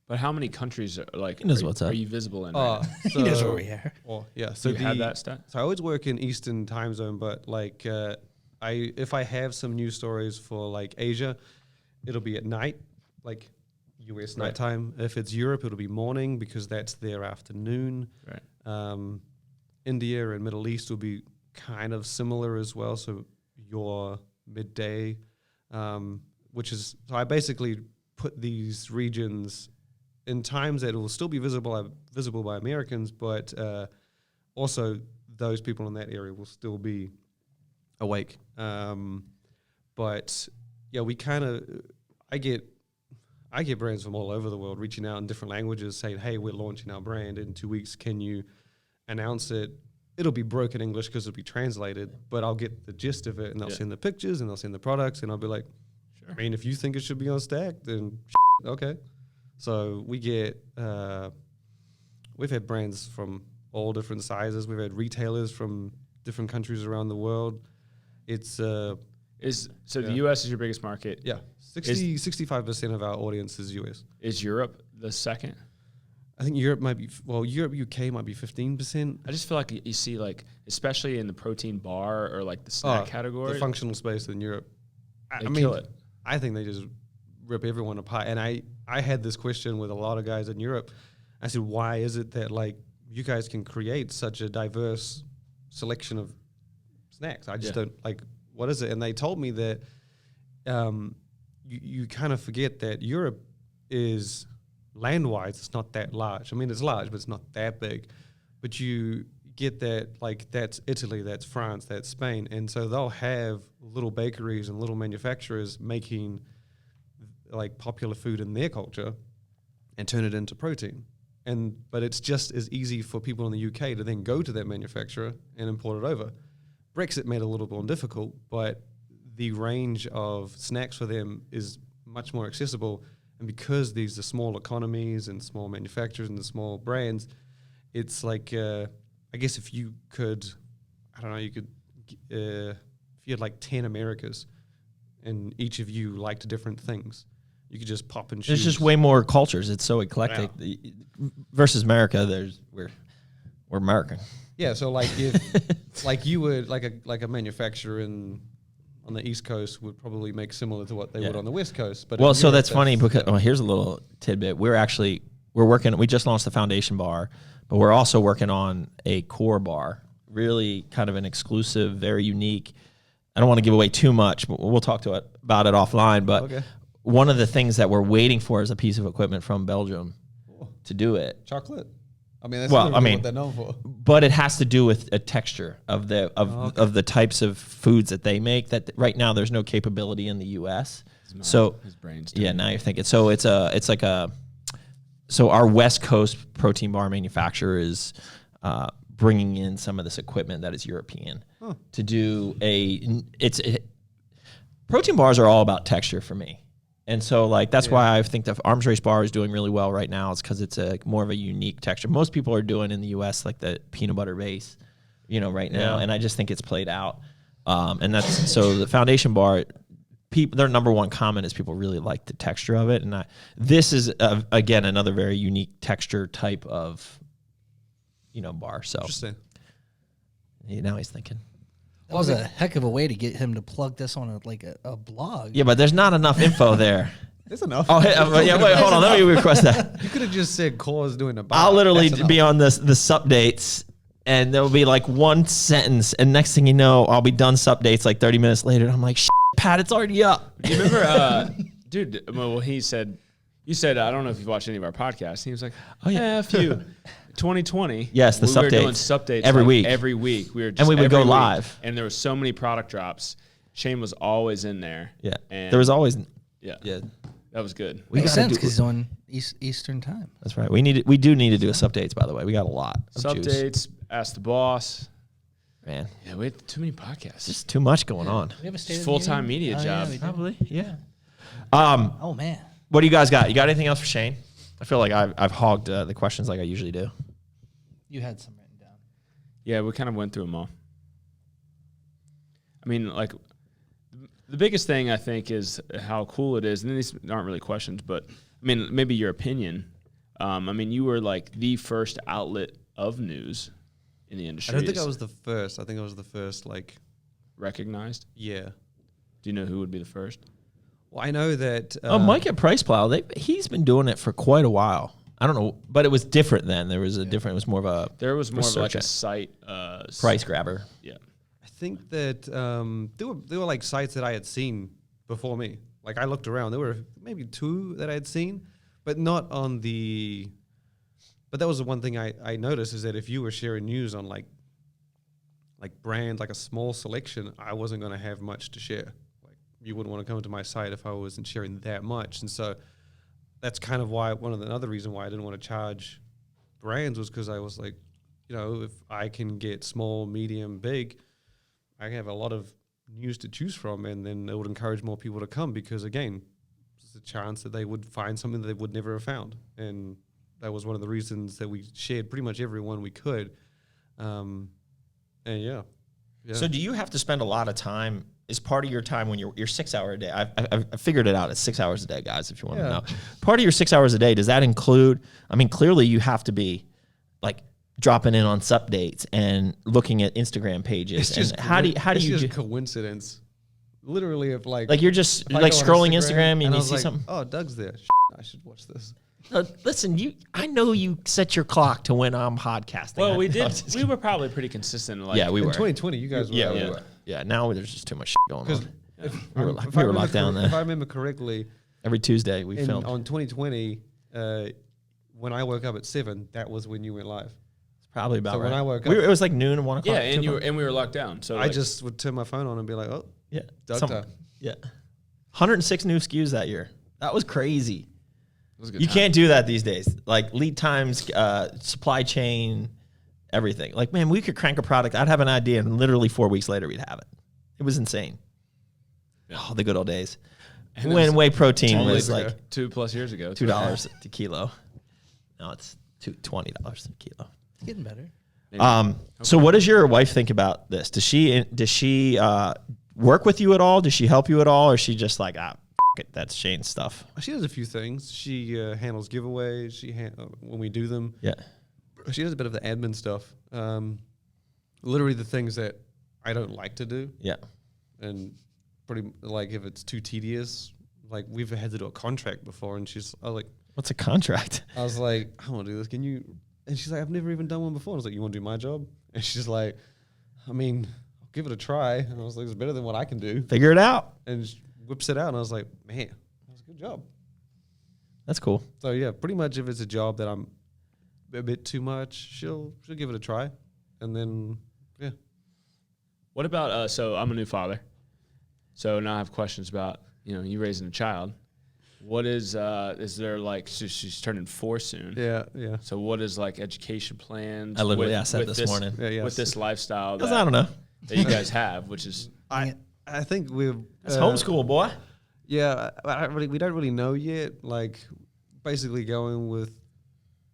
But how many countries are you visible in? So, he knows where we are. Well, yeah. So you have that stat? So I always work in Eastern time zone, but like if I have some news stories for like Asia, it'll be at night, like U.S. nighttime. If it's Europe, it'll be morning because that's their afternoon. Right. India and Middle East will be kind of similar as well. So your midday, which is, so I basically put these regions in times that will still be visible by Americans, but also those people in that area will still be awake. But yeah, we kind of, I get brands from all over the world reaching out in different languages saying, hey, we're launching our brand in 2 weeks. Can you announce it? It'll be broken English because it'll be translated, but I'll get the gist of it, and they'll send the pictures and they'll send the products, and I'll be like, sure. I mean, if you think it should be on Stack, then okay. So we get, we've had brands from all different sizes. We've had retailers from different countries around the world. It's the U.S. is your biggest market. Yeah, 65% of our audience is U.S. Is Europe the second? I think Europe might be, UK might be 15%. I just feel like you see, like, especially in the protein bar or like the snack category, the functional space in Europe. I mean, kill it. I think they just rip everyone apart. And I had this question with a lot of guys in Europe. I said, why is it that like you guys can create such a diverse selection of snacks? I just don't like, what is it? And they told me that you kind of forget that Europe is, land-wise, it's not that large. I mean, it's large, but it's not that big. But you get that, like, that's Italy, that's France, that's Spain. And so they'll have little bakeries and little manufacturers making, like, popular food in their culture and turn it into protein. But it's just as easy for people in the UK to then go to that manufacturer and import it over. Brexit made it a little bit more difficult, but the range of snacks for them is much more accessible. And because these are small economies and small manufacturers and the small brands, it's like, I guess if you could, I don't know, if you had like 10 Americas and each of you liked different things, you could just pop and choose. There's just way more cultures. It's so eclectic. Yeah. Versus America, we're American. Yeah, so like if like you would like a manufacturer in on the East Coast would probably make similar to what they would on the West Coast. But well, so that's funny because here's a little tidbit. We're working. We just launched the foundation bar, but we're also working on a core bar. Really, kind of an exclusive, very unique. I don't want to give away too much, but we'll talk about it offline. But one of the things that we're waiting for is a piece of equipment from Belgium to do it. Chocolate. I mean, that's what they're known for. But it has to do with a texture of the types of foods that they make. That right now there's no capability in the U.S. So his brain's now you're thinking. So so our West Coast protein bar manufacturer is bringing in some of this equipment that is European to do protein bars are all about texture for me. And so, like, that's why I think the Arms Race bar is doing really well right now. It's because it's more of a unique texture. Most people are doing in the U.S. like the peanut butter base, right now. And I just think it's played out. And that's so the foundation bar. Their number one comment is people really like the texture of it. And this is again another very unique texture type of bar. So interesting. Now he's thinking. That was a heck of a way to get him to plug this on a blog. Yeah, but there's not enough info there. There's enough. Oh, wait, hold on. Let me request that. You could have just said Core's doing a bar. I'll literally be on the sup dates, and there'll be like one sentence, and next thing you know, I'll be done sup dates like 30 minutes later, and I'm like, Pat, it's already up. Do you remember, dude, well, you said, I don't know if you've watched any of our podcasts. He was like, oh, yeah, a few. 2020. Yes, the we sup were dates. doing sup dates every week. Every week. We were just and we would go week, live. And there were so many product drops. Shane was always in there. Yeah. And there was always. Yeah. Yeah. That was good. Makes sense because he's on Eastern time. That's right. We do need to do a sup dates, by the way. We got a lot of sup juice. dates. Ask the boss. Man. Yeah, we had too many podcasts. Just too much going on. We have a full-time media job. Yeah, probably. Yeah. Oh man. What do you guys got? You got anything else for Shane? I feel like I've hogged the questions like I usually do. You had some written down. Yeah, we kind of went through them all. I mean, like, the biggest thing I think is how cool it is, and these aren't really questions, but I mean, maybe your opinion. I mean, you were like the first outlet of news in the industry. I don't think I was the first. I think I was the first, like, recognized. Yeah. Do you know who would be the first? Well, I know that. Mike at Price Plow. He's been doing it for quite a while. I don't know, but it was different then. There was a different. It was more of a. There was more of like a site price grabber. Yeah. I think that there were like sites that I had seen before me. Like, I looked around. There were maybe two that I had seen, but not on the. But that was the one thing I noticed, is that if you were sharing news on like brands, like a small selection, I wasn't going to have much to share. Like, you wouldn't want to come to my site if I wasn't sharing that much. And so that's kind of why another reason why I didn't want to charge brands was because I was like, if I can get small, medium, big, I have a lot of news to choose from, and then it would encourage more people to come because, again, there's a chance that they would find something that they would never have found. And that was one of the reasons that we shared pretty much every one we could. And yeah. So do you have to spend a lot of time, is part of your time when you're 6 hour a day? I figured it out. It's 6 hours a day, guys, if you want to know. Part of your 6 hours a day, does that include, I mean, clearly you have to be like dropping in on sup dates and looking at Instagram pages. It's just how do you it's just coincidence. Literally, if like you're just like scrolling Instagram and you see something. Oh, Doug's there. I should watch this. Listen, I know you set your clock to when I'm podcasting. Well, we did. We were probably pretty consistent. Like, yeah, we were. In 2020, you guys were. Yeah, we were. Yeah, now there's just too much going on. We were locked down there. If I remember correctly, every Tuesday we filmed. On 2020, when I woke up at 7, that was when you went live. It's probably about right. When I woke up, it was like noon and 1 o'clock. Yeah, and we were locked down. So I just would turn my phone on and be like, oh, yeah, Doug time. Yeah, 106 new SKUs that year. That was crazy. You time. can't do that these days. Like lead times, supply chain, everything. Like, man, we could crank a product. I'd have an idea, and literally 4 weeks later, we'd have it. It was insane. Yeah. Oh, the good old days. And when whey protein was like 2+ years ago, $2 a kilo. Now it's $20 a kilo. It's getting better. So what does your wife think about this? Does she work with you at all? Does she help you at all? Or is she just like, that's Shane's stuff? She does a few things. She handles giveaways. When we do them. Yeah. She does a bit of the admin stuff. Literally the things that I don't like to do. Yeah. And pretty like if it's too tedious, like we've had to do a contract before, and What's a contract? I was like, I want to do this. Can you? And she's like, I've never even done one before. I was like, you want to do my job? And she's like, I mean, I'll give it a try. And I was like, it's better than what I can do. Figure it out. And she whips it out, and I was like, man, that was a good job. That's cool. So yeah, pretty much if it's a job that I'm a bit too much, she'll give it a try, and then yeah. What about so I'm a new father, so now I have questions about you raising a child. What is there like? So she's turning 4 soon. Yeah. So what is like education plans? I literally asked that this morning. Yeah, with this lifestyle Because I don't know. that you guys have, which is I think we've That's homeschool, boy. Yeah, we don't really know yet. Like, basically going with,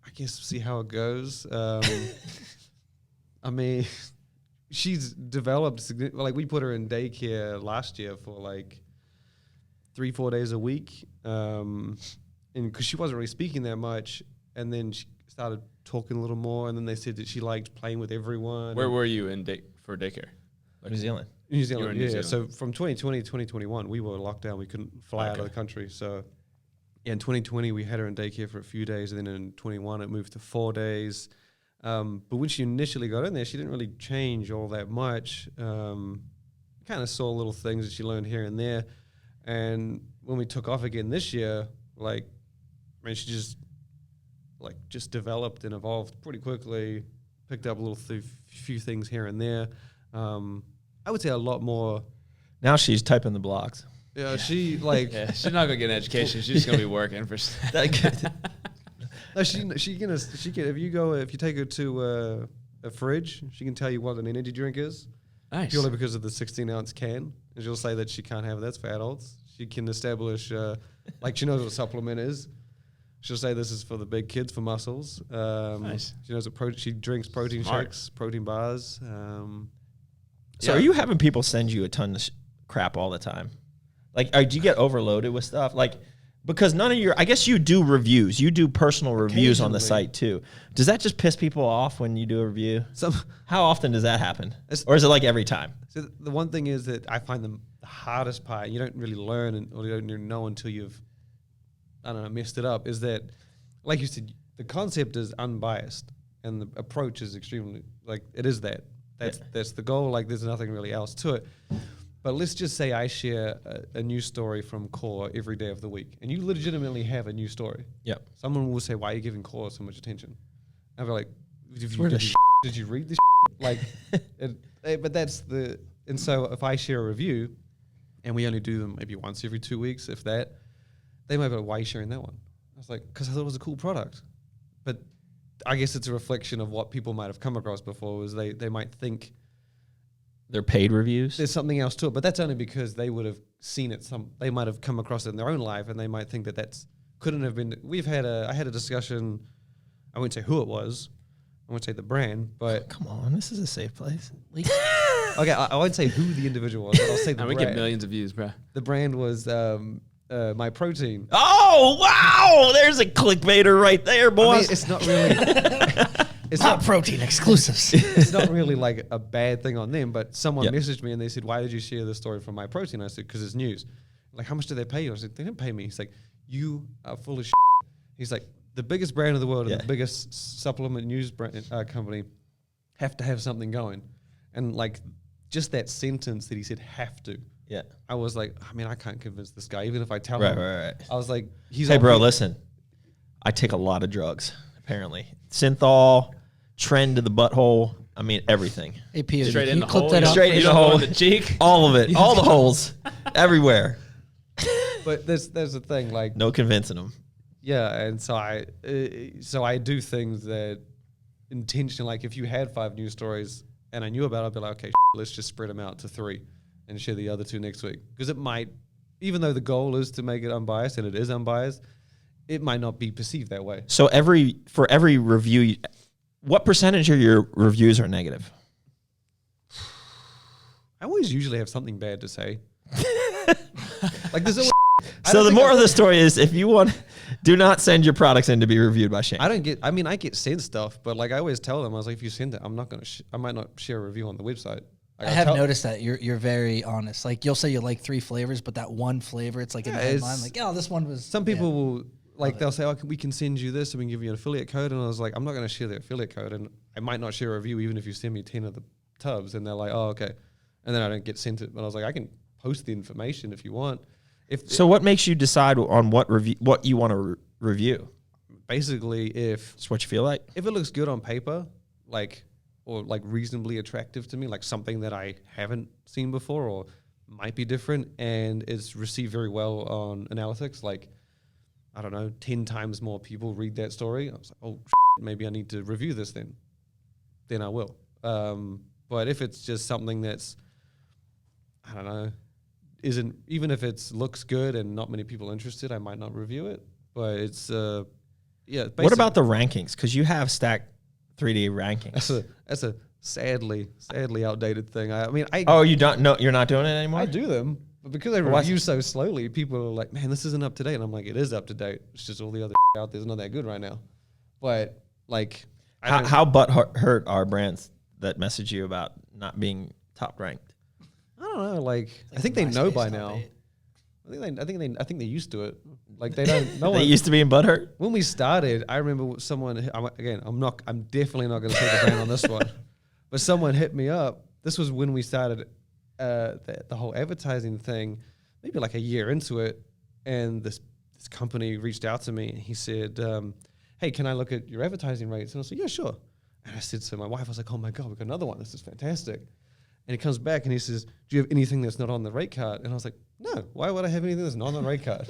I guess, see how it goes. I mean, she's developed. Like, we put her in daycare last year for like 3-4 days a week, and because she wasn't really speaking that much, and then she started talking a little more, and then they said that she liked playing with everyone. Where were you for daycare? New Zealand. New Zealand, You were in yeah. New Zealand. So from 2020 to 2021, we were locked down. We couldn't fly out of the country. So yeah, in 2020, we had her in daycare for a few days. And then in 21, it moved to 4 days. But when she initially got in there, she didn't really change all that much. Kind of saw little things that she learned here and there. And when we took off again this year, like, I mean, she just developed and evolved pretty quickly, picked up a little few things here and there. I would say a lot more. Now she's typing the blogs. Yeah, she like. Yeah, she's not gonna get an education. She's just gonna be working for. No, she can if you take her to a fridge, she can tell you what an energy drink is. Nice. Purely because of the 16-ounce can, and she'll say that she can't have it. That's for adults. She can establish like she knows what a supplement is. She'll say this is for the big kids for muscles. Nice. She knows what she drinks protein Smart. shakes, protein bars. So are you having people send you a ton of crap all the time? Like, do you get overloaded with stuff? Like, because none of I guess you do reviews. You do personal reviews on the Occasionally. site too. Does that just piss people off when you do a review? Some How often does that happen? Or is it like every time? So the one thing is that I find the hardest part, you don't really learn or you don't even know until you've, I don't know, messed it up, is that, like you said, the concept is unbiased and the approach is extremely, like, it is that. That's the goal. Like, there's nothing really else to it. But let's just say I share a news story from Core every day of the week, and you legitimately have a news story. Yep. Someone will say, "Why are you giving Core so much attention?" I'll be like, "Did you read this?" Like, but that's the. And so if I share a review, and we only do them maybe once every 2 weeks, if that, they might be like, "Why are you sharing that one?" I was like, "Because I thought it was a cool product." But I guess it's a reflection of what people might have come across before. Was they might think They're paid reviews. there's something else to it, but that's only because they would have seen it. They might have come across it in their own life, and they might think that couldn't have been. I had a discussion. I won't say who it was. I won't say the brand, but Come on, this is a safe place. okay, I won't say who the individual was, but I'll say the And we brand. get millions of views, bro. The brand was My Protein. Oh wow! There's a clickbaiter right there, I boys. mean, it's not really. It's Top not. protein exclusives. It's not really like a bad thing on them, but someone Yep. messaged me and they said, "Why did you share this story from My Protein?" I said, "Because it's news." Like, how much do they pay you? I said, "They didn't pay me." He's like, "You are full of shit." He's like, the biggest brand in the world Yeah. and the biggest supplement news brand, company have to have something going. And like, just that sentence that he said, "have to." Yeah. I was like, I mean, I can't convince this guy, even if I tell Right, him. right. I was like, he's Hey, bro, obvious- listen. I take a lot of drugs, apparently. Synthol, trend to the butthole. I mean, everything. Hey, Pio, Straight can in you the clip hole. that out? Straight in You the don't go hole. in the cheek. All of it. All the holes. Everywhere. But there's the thing, like, No convincing them. yeah, and so I do things that intentionally, like if you had 5 news stories and I knew about it, I'd be like, okay, let's just spread them out to 3 and share the other 2 next week. Because it might, even though the goal is to make it unbiased, and it is unbiased, it might not be perceived that way. So for every review, what percentage of your reviews are negative? I always usually have something bad to say. Like there's always, So the moral of the story is, if you want, do not send your products in to be reviewed by Shane. I mean, I get sent stuff, but like I always tell them, I was like, if you send it, I'm not going to, I might not share a review on the website. I have noticed that you're very honest. Like you'll say you like 3 flavors, but that one flavor, it's like in the headline, like, oh, this one was. Some people will they'll say, oh, we can send you this and we can give you an affiliate code. And I was like, I'm not going to share the affiliate code, and I might not share a review even if you send me 10 of the tubs. And they're like, oh, okay. And then I don't get sent it. But I was like, I can post the information if you want. So what makes you decide on what you want to review? Basically, if It's what you feel like. it looks good on paper, or reasonably attractive to me, like something that I haven't seen before or might be different, and it's received very well on analytics, like, I don't know, 10 times more people read that story. I was like, oh, maybe I need to review this then I will. But if it's just something that's, I don't know, isn't, even if it looks good and not many people interested, I might not review it. But it's, What about the rankings? Because you have STACK3D rankings. That's a sadly outdated thing. You don't? No, you're not doing it anymore. I do them, but because I review so slowly, people are like, "Man, this isn't up to date." And I'm like, "It is up to date. It's just all the other out there's not that good right now." But like, how hurt are brands that message you about not being top ranked? I don't know. Like I think they know by now. I think they're used to it. Like they don't. No They one used to being butthurt. When we started, I remember someone. I'm definitely not going to say the brand on this one, but someone hit me up. This was when we started the whole advertising thing, maybe like a year into it, and this company reached out to me and he said, "Hey, can I look at your advertising rates?" And I said, "Yeah, sure." And I said to my wife, I was like, "Oh my god, we got another one. This is fantastic." And he comes back and he says, "Do you have anything that's not on the rate card?" And I was like, "No, why would I have anything that's not on the rate card?"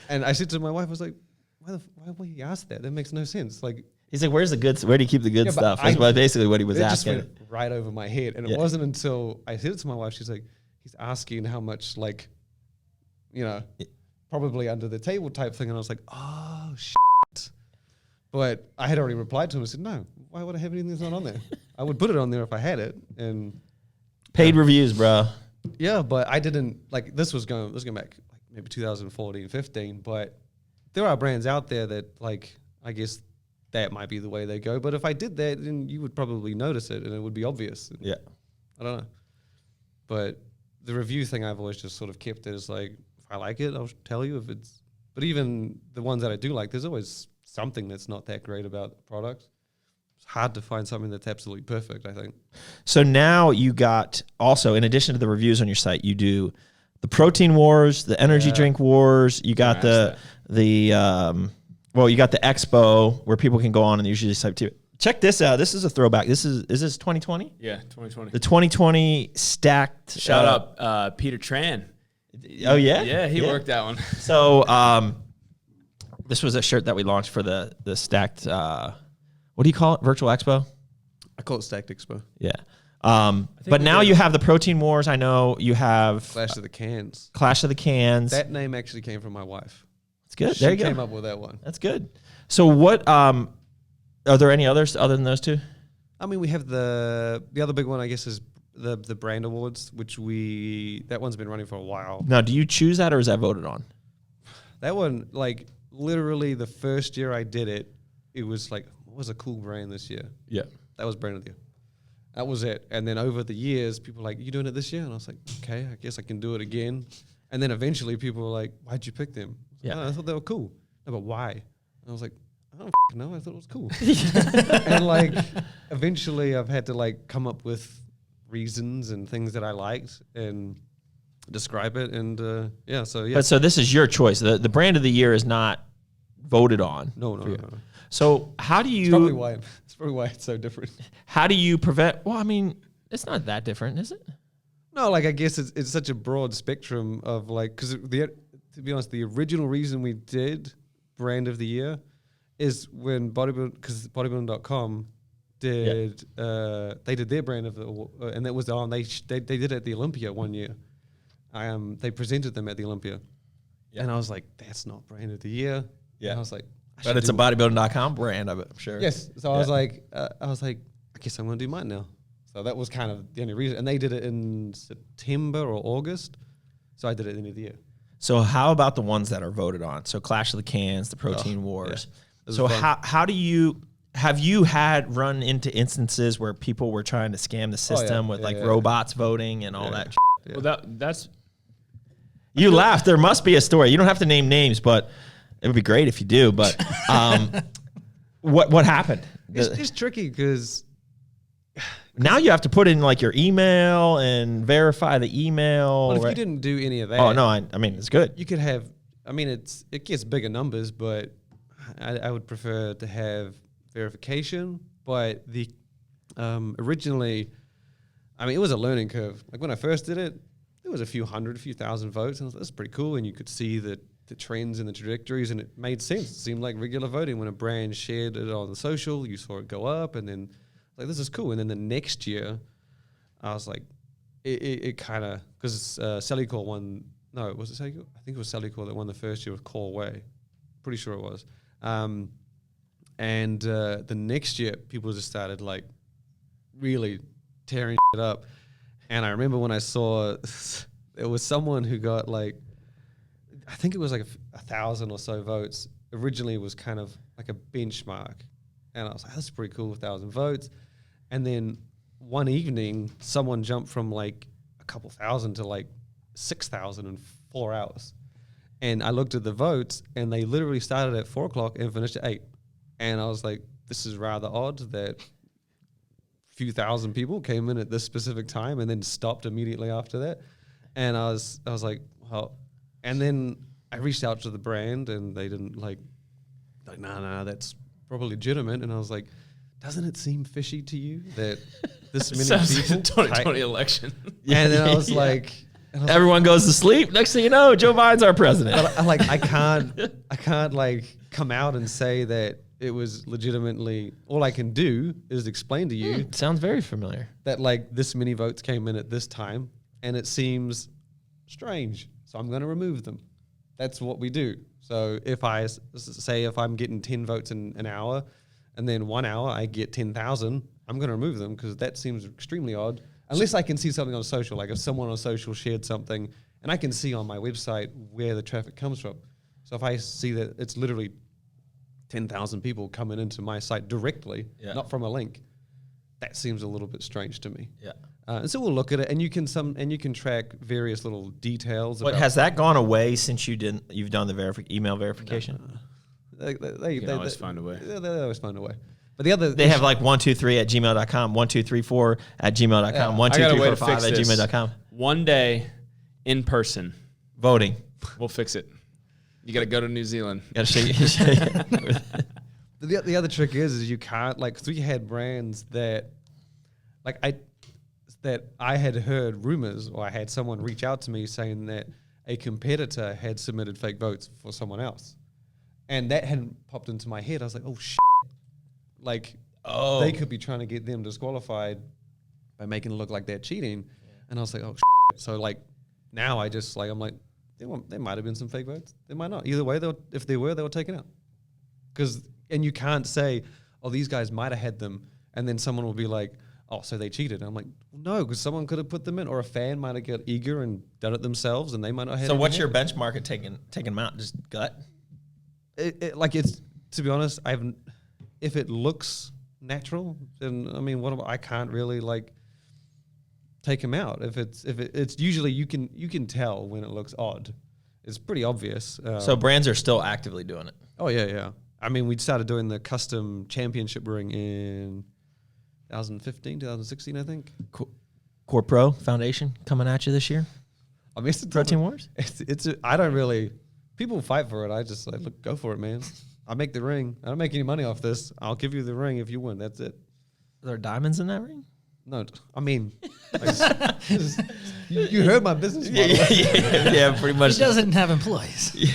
And I said to my wife, I was like, why would he ask that? That makes no sense. Like, he's like, "Where's the good? Where do you keep the good stuff?" That's basically what he was asking. It just went right over my head. And it wasn't until I said it to my wife, she's like, he's asking how much, like, probably under the table type thing. And I was like, oh, shit. But I had already replied to him and said, no, why would I have anything that's not on there? I would put it on there if I had it. And paid reviews, bro. Yeah, but I didn't, like, this was going back like maybe 2014, 15. But there are brands out there that, like, I guess that might be the way they go. But if I did that, then you would probably notice it and it would be obvious. Yeah. I don't know. But the review thing, I've always just sort of kept it as like, if I like it, I'll tell you if it's, but even the ones that I do like, there's always something that's not that great about the product. It's hard to find something that's absolutely perfect, I think. So now you got also, in addition to the reviews on your site, you do the protein wars, the energy drink wars. You got you got the expo where people can go on and usually type to. Check this out. This is a throwback. Is this 2020? Yeah, 2020. The 2020 stacked. Shout out Peter Tran. Oh yeah, yeah, he worked that one. So this was a shirt that we launched for the stacked. What do you call it? Virtual Expo. I call it Stacked Expo. Yeah. But now you have the Protein Wars. I know you have Clash of the Cans. Clash of the Cans. That name actually came from my wife. It's good. She there you go. came up with that one. That's good. So what? Are there any others other than those two? I mean, we have the other big one, I guess, is the brand awards, which that one's been running for a while. Now, do you choose that or is that voted on? That one, like, literally the first year I did it, it was like, what was a cool brand this year? Yeah. That was brand of the year. That was it. And then over the years, people were like, you doing it this year? And I was like, okay, I guess I can do it again. And then eventually people were like, why'd you pick them? Yeah. I thought they were cool. No, but why? And I was like, I don't know. I thought it was cool. And like, eventually I've had to like come up with reasons and things that I liked and describe it. And yeah, so yeah. But so this is your choice. The brand of the year is not voted on. No. So how do you? It's probably why it's so different. How do you prevent? Well, I mean, it's not that different, is it? No, like I guess it's such a broad spectrum of like, because to be honest, the original reason we did brand of the year is when bodybuilding.com did they did their brand of the and that was on they did it at the Olympia one year. They presented them at the Olympia, and I was like, that's not brand of the year. Yeah, and I was like, but it's a bodybuilding.com brand of it, I'm sure. Yes, so I was like, I guess I'm gonna do mine now. So that was kind of the only reason, and they did it in September or August, so I did it at the end of the year. So how about the ones that are voted on? So Clash of the Cans, the Protein Wars. Yeah. So how do you, have you had run into instances where people were trying to scam the system with robots voting and all that? Yeah. Well, that's. You laughed. There must be a story. You don't have to name names, but it would be great if you do. But what happened? It's tricky because now you have to put in like your email and verify the email. Well, if you didn't do any of that, oh no, I mean it's good. You could have. I mean, it gets bigger numbers, but I would prefer to have verification. But the originally, I mean, it was a learning curve. Like when I first did it, there was a few thousand votes, and I was like, that's pretty cool. And you could see the trends and the trajectories, and it made sense. It seemed like regular voting. When a brand shared it on the social, you saw it go up, and then like this is cool. And then the next year, I was like, it kind of because Cellucor won. No, was it Cellucor? I think it was Cellucor that won the first year with Call Away. Pretty sure it was. And the next year, people just started like really tearing it up. And I remember when I saw there was someone who got like, I think it was like 1,000 or so votes. Originally, it was kind of like a benchmark. And I was like, that's pretty cool, 1,000 votes. And then one evening, someone jumped from like a couple thousand to like 6,000 in 4 hours. And I looked at the votes, and they literally started at 4 o'clock and finished at 8. And I was like, this is rather odd that few thousand people came in at this specific time and then stopped immediately after that. And I was like, well, and then I reached out to the brand, and they didn't like nah, that's probably legitimate. And I was like, doesn't it seem fishy to you that this many people? Like the 2020 election. And then I was like, everyone goes to sleep. Next thing you know, Joe Biden's our president. But I can't like come out and say that it was legitimately. All I can do is explain to you. Sounds very familiar. That like this many votes came in at this time, and it seems strange. So I'm going to remove them. That's what we do. So if I say if I'm getting 10 votes in an hour, and then 1 hour I get 10,000, I'm going to remove them because that seems extremely odd. Unless I can see something on social, like if someone on social shared something, and I can see on my website where the traffic comes from. So if I see that it's literally 10,000 people coming into my site directly, not from a link, that seems a little bit strange to me. Yeah. And so we'll look at it, and you can track various little details. But has that gone away since you've done the email verification? They always find a way. They always find a way. But the other they have like 123@gmail.com, 1234@gmail.com, 12345@gmail.com. One day, in person, voting. We'll fix it. You got to go to New Zealand. Got to The other trick is you can't like. So we had brands that, like I had heard rumors, or I had someone reach out to me saying that a competitor had submitted fake votes for someone else, and that hadn't popped into my head. I was like, oh shit. Like, they could be trying to get them disqualified by making it look like they're cheating. Yeah. And I was like, oh, shit. So, like, now I just, like, I'm like, there might have been some fake votes. They might not. Either way, if they were taken out. And you can't say, oh, these guys might have had them. And then someone will be like, oh, so they cheated. And I'm like, no, because someone could have put them in. Or a fan might have got eager and done it themselves, and they might not have. So what's your benchmark at taking them out? Just gut? To be honest, if it looks natural, then I mean, I can't really like take them out. If it's usually you can tell when it looks odd. It's pretty obvious. So brands are still actively doing it. Oh yeah. I mean, we started doing the custom championship ring in 2015, 2016, I think. Core Pro Foundation coming at you this year. I mean, Protein Wars. I don't really. People fight for it. I just like, look, go for it, man. I make the ring. I don't make any money off this. I'll give you the ring if you win. That's it. Are there diamonds in that ring? No, I mean, you heard my business model. Yeah, pretty much. He doesn't have employees. Yeah.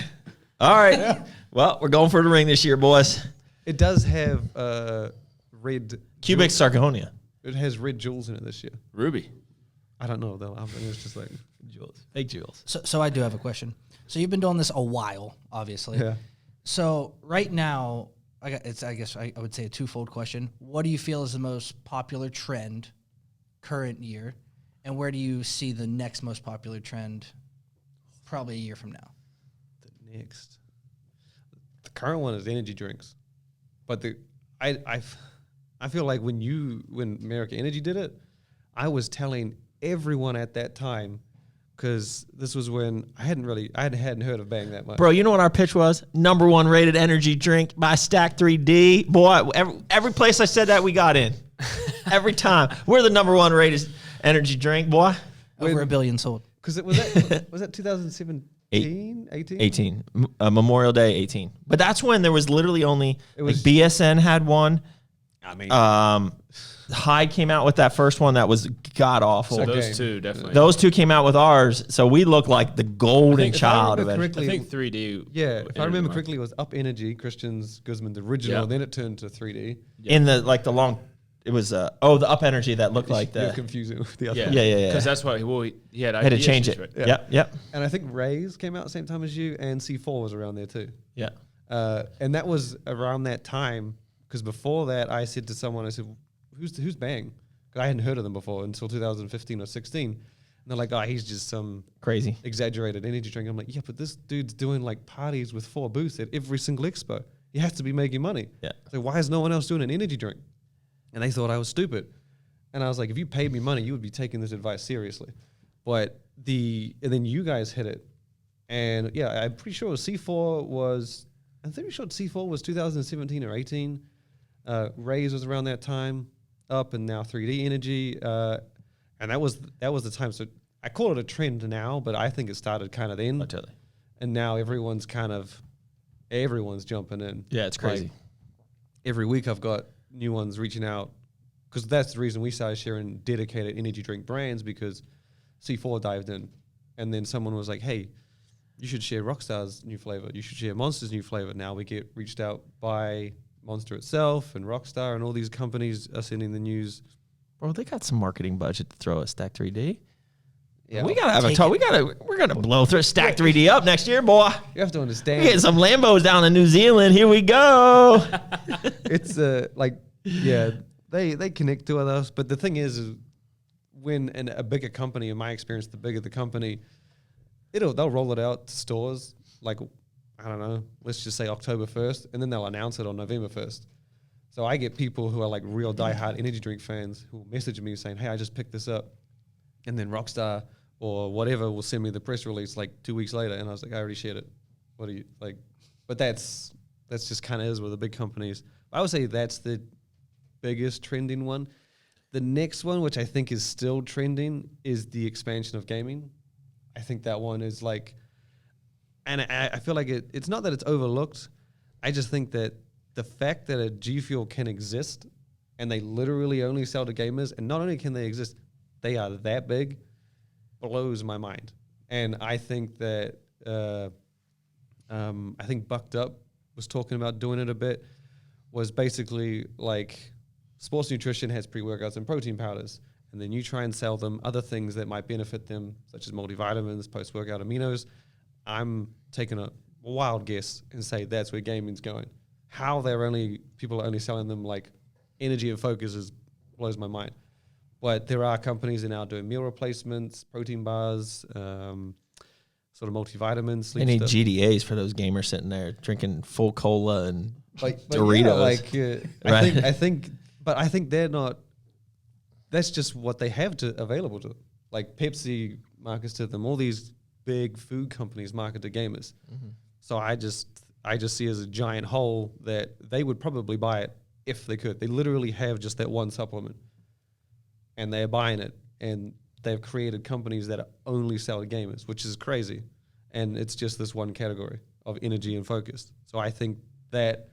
All right. Yeah. Well, we're going for the ring this year, boys. It does have red. Cubic Sarconia. It has red jewels in it this year. Ruby. I don't know though. I mean, it's just like jewels, fake jewels. So I do have a question. So you've been doing this a while, obviously. Yeah. So right now, I guess I would say a twofold question. What do you feel is the most popular trend current year, and where do you see the next most popular trend probably a year from now? The current one is energy drinks, but I feel like when America Energy did it, I was telling everyone at that time, because this was when I hadn't heard of Bang that much. Bro, you know what our pitch was? #1 rated energy drink by STACK3D. Boy, every place I said that, we got in. Every time. We're the #1 rated energy drink, boy. Over 1 billion sold. Because was that 2017, 18? Memorial Day 18. But that's when there was literally only, was- BSN had one. I mean, Hyde came out with that first one that was god awful. So Okay. those two definitely. Those two came out with ours, so we look like the golden child of it. I think 3D. yeah, if I remember energy correctly, it was Up Energy, Christian's Guzman, the original. Yeah. Then it turned to 3D. In the long, it was the Up Energy that looked like You're the. confusing with the other. Yeah, Yeah. Because that's why he had Had to ID change issues, it. right? Yep. And I think Rays came out at the same time as you, and C4 was around there too. Yeah. And that was around that time, because before that, I said to someone, I said, who's Bang? Because I hadn't heard of them before until 2015 or 16. And they're like, oh, he's just some Crazy. exaggerated energy drink. I'm like, yeah, but this dude's doing like parties with 4 booths at every single expo. He has to be making money. Yeah. So why is no one else doing an energy drink? And they thought I was stupid. And I was like, if you paid me money, you would be taking this advice seriously. But and then you guys hit it. And yeah, I'm pretty sure C4 was 2017 or 18. Rays was around that time. Up, and now 3D Energy, and that was the time. So I call it a trend now, but I think it started kind of then. Totally. And now everyone's jumping in. Yeah, it's crazy. Like, every week I've got new ones reaching out, because that's the reason we started sharing dedicated energy drink brands, because C4 dived in, and then someone was like, hey, you should share Rockstar's new flavor. You should share Monster's new flavor. Now we get reached out by Monster itself and Rockstar, and all these companies are sending the news. Bro, they got some marketing budget to throw at STACK3D. Yeah, We gotta have a talk. We're gonna blow through STACK3D up next year, boy. you have to We're understand. getting some Lambos down in New Zealand. Here we go. It's they connect to us, but the thing is when a bigger company, in my experience, the bigger the company, they'll roll it out to stores like, I don't know, let's just say October 1st, and then they'll announce it on November 1st. So I get people who are like real diehard energy drink fans who will message me saying, hey, I just picked this up. And then Rockstar or whatever will send me the press release like 2 weeks later. And I was like, I already shared it. What are you like? But that's just kind of is with the big companies. I would say that's the biggest trending one. The next one, which I think is still trending, is the expansion of gaming. I think that one is like, and I feel like it's not that it's overlooked. I just think that the fact that a G Fuel can exist and they literally only sell to gamers, and not only can they exist, they are that big, blows my mind. And I think that I think Bucked Up was talking about doing it a bit, was basically like sports nutrition has pre-workouts and protein powders, and then you try and sell them other things that might benefit them, such as multivitamins, post-workout aminos. I'm taking a wild guess and say that's where gaming's going. How people are only selling them like energy and focus blows my mind. But there are companies that are now doing meal replacements, protein bars, sort of multivitamins, sleep They need stuff. GDAs for those gamers sitting there drinking full cola and But Doritos. Yeah, Right. I think they're not. That's just what they have available to them. Like Pepsi markets to them. All these big food companies market to gamers. Mm-hmm. So I just see it as a giant hole that they would probably buy it if they could. They literally have just that one supplement, and they're buying it, and they've created companies that only sell to gamers, which is crazy. And it's just this one category of energy and focus. So I think that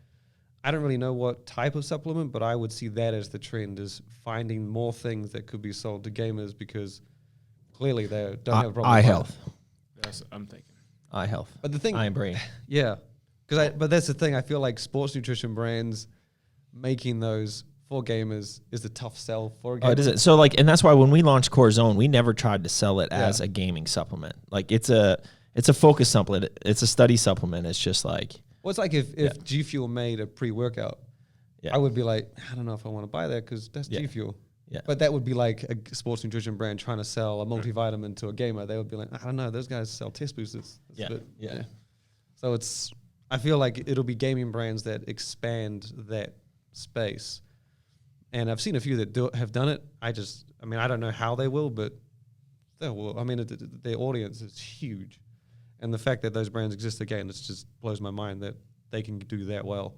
I don't really know what type of supplement, but I would see that as the trend, is finding more things that could be sold to gamers, because clearly they don't have a problem. eye with health. That's what I'm thinking. Eye health. But the thing, eye and brain. yeah, but that's the thing. I feel like sports nutrition brands making those for gamers is a tough sell for a gamer. Oh, it is. So like, and that's why when we launched Core Zone, we never tried to sell it as Yeah. a gaming supplement. Like it's a focus supplement. It's a study supplement. It's just like, Well, it's like if G Fuel made a pre-workout, Yeah. I would be like, I don't know if I want to buy that because that's Yeah. G Fuel. Yeah. But that would be like a sports nutrition brand trying to sell a multivitamin to a gamer. They would be like, I don't know, those guys sell test boosters. That's Yeah. a bit- Yeah. So I feel like it'll be gaming brands that expand that space. And I've seen a few that have done it. I don't know how they will, but they will. I mean, their audience is huge. And the fact that those brands exist again, it just blows my mind that they can do that well.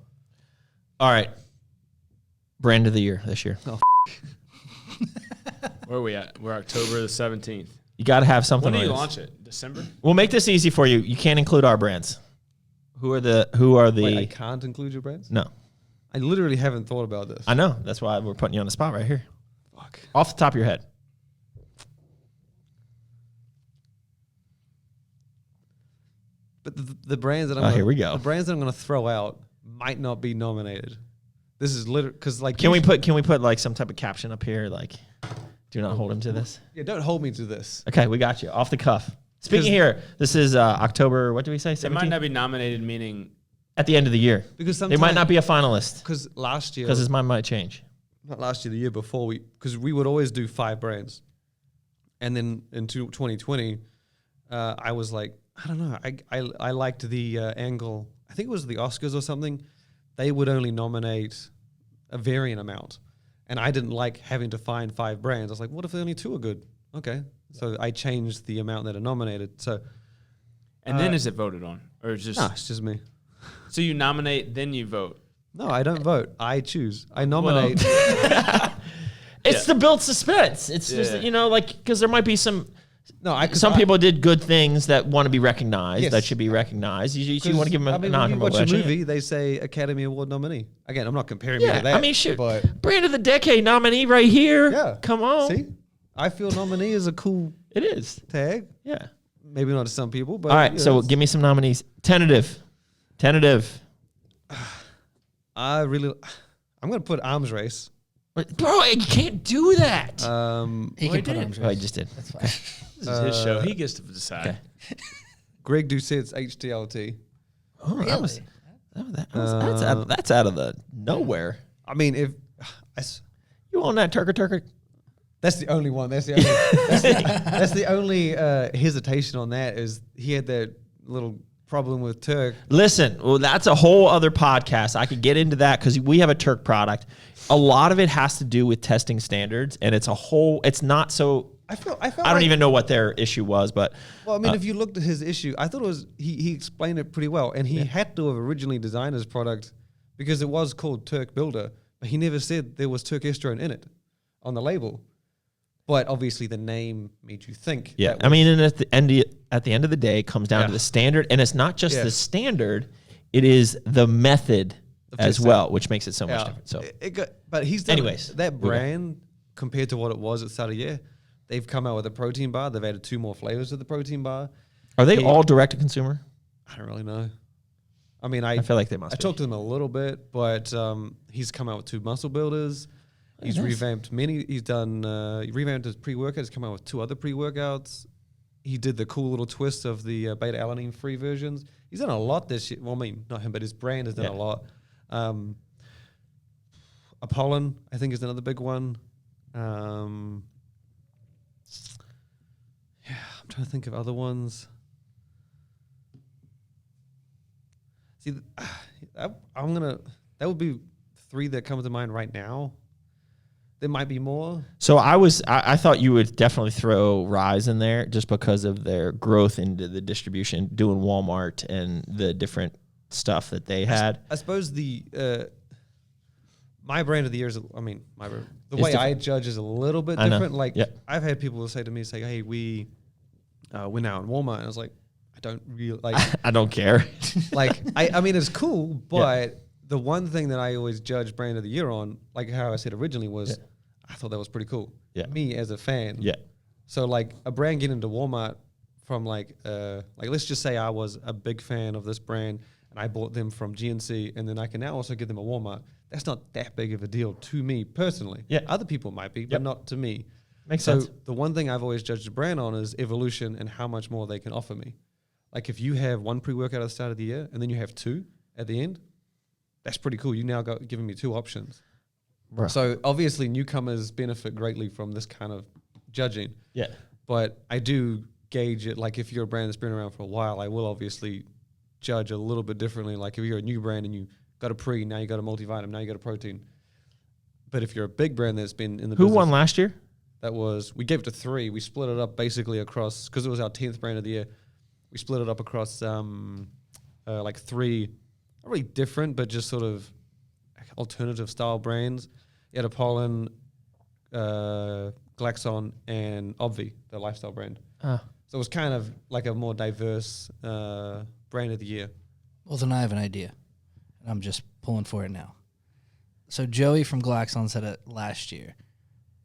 All right. Brand of the year this year. Oh, Where are we at? We're October the 17th. You got to have something. When do you on launch it? December? We'll make this easy for you. You can't include our brands. Who are the? Wait, I can't include your brands? No, I literally haven't thought about this. I know. That's why we're putting you on the spot right here. Fuck. Off the top of your head. But the brands that Here we go. The brands that I'm going to throw out might not be nominated. This is literally because like Can we put like some type of caption up here? Like, do not hold him to this. Yeah, don't hold me to this. Okay, we got you. Off the cuff. Speaking here, this is October, what do we say? It 17th? might not be nominated, meaning At the end of the year. Because They might not be a finalist Because last year, because his mind might change. not last year, the year before, because we would always do 5 brands, and then in 2020, I was like, I don't know, I liked the angle. I think it was the Oscars or something. They would only nominate a varying amount, and I didn't like having to find 5 brands. I was like, what if only 2 are good? Okay, so I changed the amount that are nominated. So, and then is it voted on, or it's just? no, it's just me. So you nominate, then you vote. No, I don't vote. I choose. I nominate. It's to build suspense. It's just, because there might be some people did good things that want to be recognized, Yes. that should be recognized. You want to give them an when you honorable watch a mention. movie, they say Academy Award nominee. Again, I'm not comparing me to Yeah, that. I mean, shoot. But Brand of the Decade nominee right here. yeah, Come on. See, I feel nominee is a cool It is. tag. Yeah. Maybe not to some people, but All right, so give me some nominees. Tentative. I'm gonna put Arms Race. Bro, you can't do that. He can put arms Oh, I race. just did. That's fine. This is his show. He gets to decide. Okay. Greg Doucette's HTLT. Oh, Really? that's out of the nowhere. I mean, You own that turker? that's the only one. That's the only. that's the only hesitation on that is he had that little problem with Turk. Listen, well, that's a whole other podcast. I could get into that because we have a Turk product. A lot of it has to do with testing standards, and it's not so. I felt I don't even know what their issue was, but Well, I mean, if you looked at his issue, I thought it was he explained it pretty well, and he had to have originally designed his product because it was called Turk Builder, but he never said there was Turk estrone in it on the label. But obviously, the name made you think. yeah, that I mean, and at the end of the day, it comes down to the standard, and it's not just Yeah. the standard; it is the method as testing. well, which makes it so much Yeah. different. So, But he's done Anyways, that brand compared to what it was at the start of the year. They've come out with a protein bar. They've added 2 more flavors to the protein bar. are they all direct to consumer? I don't really know. I mean, I feel like they must. I talked to him a little bit, but he's come out with 2 muscle builders. He's revamped many. He's done he revamped his pre-workout. He's come out with 2 other pre-workouts. He did the cool little twist of the beta alanine free versions. He's done a lot this year. Well, I mean, not him, but his brand has done a lot. Apollon, I think, is another big one. I'm trying to think of other ones. See, that would be 3 that come to mind right now. There might be more. So I thought you would definitely throw Rise in there just because of their growth into the distribution, doing Walmart and the different stuff that they had. I suppose my brand of the year is, the It's way I different. judge is a little bit I know. different. Like, Yeah. I've had people say to me, hey, we're now in Walmart. And I was like, I don't really, like, I don't care. I mean, it's cool, but the one thing that I always judge brand of the year on, like how I said originally, was I thought that was pretty cool. Yeah. Me as a fan. Yeah. So like a brand getting into Walmart from like let's just say I was a big fan of this brand and I bought them from GNC and then I can now also give them a Walmart. That's not that big of a deal to me personally. Yeah. Other people might be, but not to me. Makes So sense. the one thing I've always judged a brand on is evolution and how much more they can offer me. Like if you have 1 pre-workout at the start of the year and then you have 2 at the end, that's pretty cool. You now got giving me 2 options. Bruh. So obviously newcomers benefit greatly from this kind of judging. Yeah. But I do gauge it. Like if you're a brand that's been around for a while, I will obviously judge a little bit differently. Like if you're a new brand and you got a pre, now you got a multivitamin, now you got a protein. But if you're a big brand that's been in the Who business, won last year? we gave it to 3. We split it up basically across, because it was our 10th brand of the year. We split it up across like 3, not really different, but just sort of alternative style brands. You had a Pollen, Glaxon, and Obvi, the lifestyle brand. So it was kind of like a more diverse brand of the year. Well, then I have an idea, and I'm just pulling for it now. So Joey from Glaxon said it last year,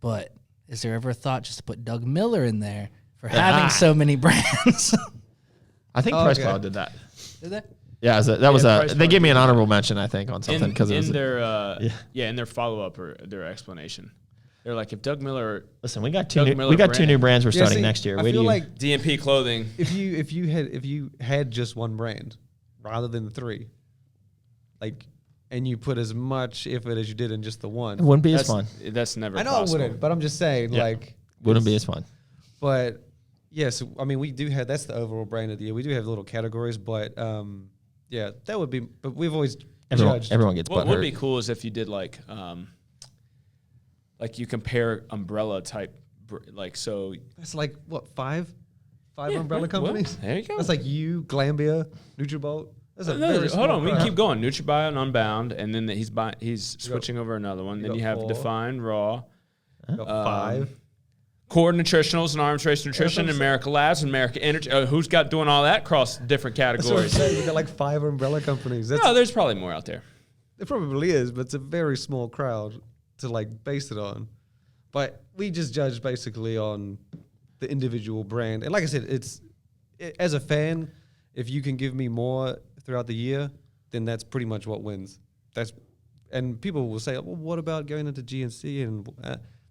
but is there ever a thought just to put Doug Miller in there for having so many brands? I think Price Cloud did that. Did they? Yeah, they gave me an honorable mention, I think, on something because in their follow up or their explanation. They're like, if Doug Miller, listen, we got two new brands we're starting next year. I feel like DMP clothing. if you had just one brand rather than 3, like, and you put as much effort as you did in just the one, it wouldn't be as fun. That's never. I know possible. it wouldn't, but I'm just saying, like, Wouldn't be as fun. But yes, I mean, we do have, that's the overall brand of the year. We do have little categories, but yeah, that would be. But we've always judged. Everyone gets What butthurt. would be cool is if you did like you compare umbrella type, like so. That's like what 5 umbrella companies. Well, there you go. That's like you, Glambia, Nutrabolt. That's a very Hold small on, we can crowd. keep going. NutriBio and Unbound, and then he's switching over another one. Then got you have 4. Define Raw, You got 5. Core Nutritionals and Arms Race Nutrition, Yeah, America Labs, and America Energy. Who's got doing all that across different That's what I'm categories? saying. We got like 5 umbrella companies. That's, No, there's probably more out there. It probably is, but it's a very small crowd to like base it on. But we just judge basically on the individual brand. And like I said, as a fan, if you can give me more throughout the year, then that's pretty much what wins. And people will say, well, what about going into GNC? And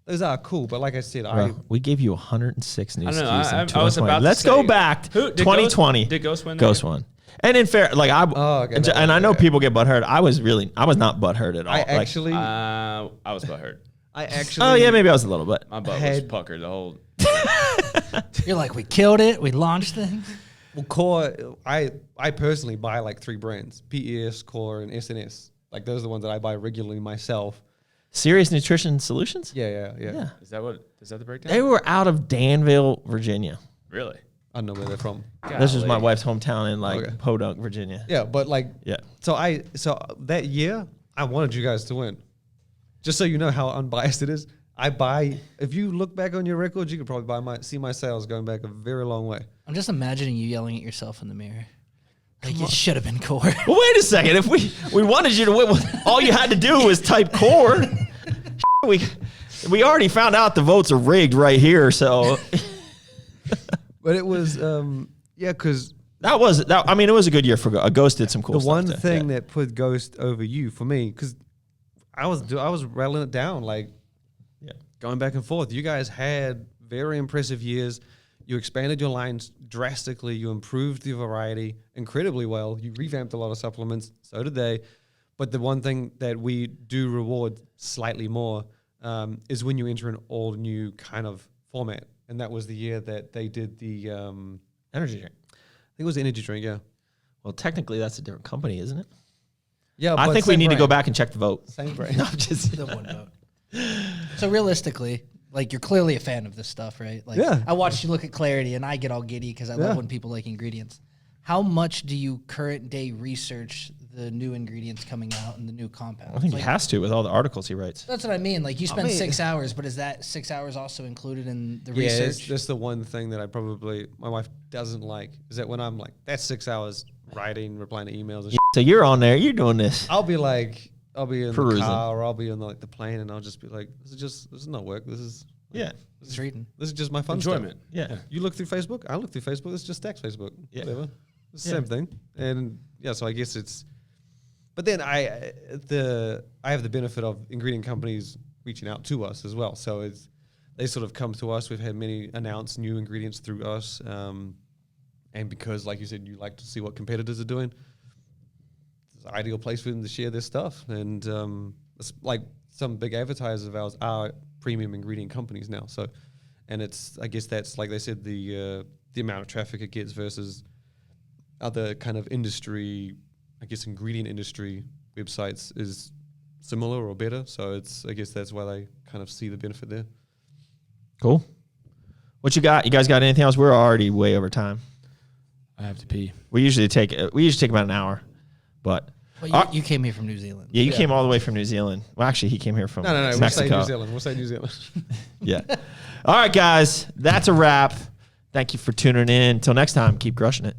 those are cool. But like I said, we gave you 106 new I don't know, SKUs in I was 2020. about to Let's say, go back to did 2020. Did Ghost win? Ghost won. And in fair, like okay, and I know people get butthurt. I was not butthurt at all. I actually, I was butthurt. Oh yeah, maybe I was a little bit. My butt was puckered the whole. You're like, we killed it. We launched things. Well, Core, I personally buy like 3 brands: PES, Core, and SNS. Like those are the ones that I buy regularly myself. Serious Nutrition Solutions. Yeah. Is that the breakdown? They were out of Danville, Virginia. Really? I don't know where they're from. This was my Golly. wife's hometown in Okay. Podunk, Virginia. Yeah, but like, Yeah. So that year, I wanted you guys to win. Just so you know how unbiased it is. If you look back on your records, you could probably see my sales going back a very long way. I'm just imagining you yelling at yourself in the mirror. Like, it should have been Core. Well, wait a second. If we wanted you to win, all you had to do was type Core. we already found out the votes are rigged right here. So But it was, because it was a good year for Ghost. Ghost did some cool the stuff. one too. thing Yeah. that put Ghost over you for me, because I was rattling it down, like going back and forth. You guys had very impressive years. You expanded your lines drastically. You improved the variety incredibly well. You revamped a lot of supplements. So did they. But the one thing that we do reward slightly more is when you enter an all new kind of format. And that was the year that they did the energy drink. I think it was the energy drink, yeah. Well, technically, that's a different company, isn't it? Yeah, I but think we same need to go brand. back and check the vote. Same brand. No, I'm just The one vote. So realistically, like, you're clearly a fan of this stuff, right? Like, Yeah. I watched you look at Clarity, and I get all giddy because I love when people like ingredients. How much do you current day research the new ingredients coming out and the new compounds? I think Like, he has to with all the articles he writes. that's what I mean. Like, you spend mean- 6 hours, but is that 6 hours also included in the Yeah, research? that's the one thing that my wife doesn't like, is that when I'm like, that's 6 hours writing, replying to emails and So you're on there. You're doing this. I'll be in Perusing. the car or I'll be on the plane and I'll just be like, this is not work. This is Yeah. It's reading. this is just my fun Enjoyment. Yeah. You look through Facebook, I look through Facebook. It's just Stack's Facebook. Yeah. Whatever. It's the Yeah. same thing. And yeah, so I guess it's. But then I have the benefit of ingredient companies reaching out to us as well. So they sort of come to us. We've had many announce new ingredients through us, and because, like you said, you like to see what competitors are doing. It's an ideal place for them to share their stuff. And it's like some big advertisers of ours are premium ingredient companies now. So, and I guess that's, like they said, the amount of traffic it gets versus other kind of industry, I guess ingredient industry websites is similar or better. So I guess that's why they kind of see the benefit there. Cool. What you got? You guys got anything else? We're already way over time. I have to pee. We usually take about an hour, but But you came here from New Zealand. yeah, you came all the way from New Zealand. Well, actually, he came here from No. We'll say Mexico. New Zealand. We'll say New Zealand. Yeah. All right, guys, that's a wrap. Thank you for tuning in. Until next time, keep crushing it.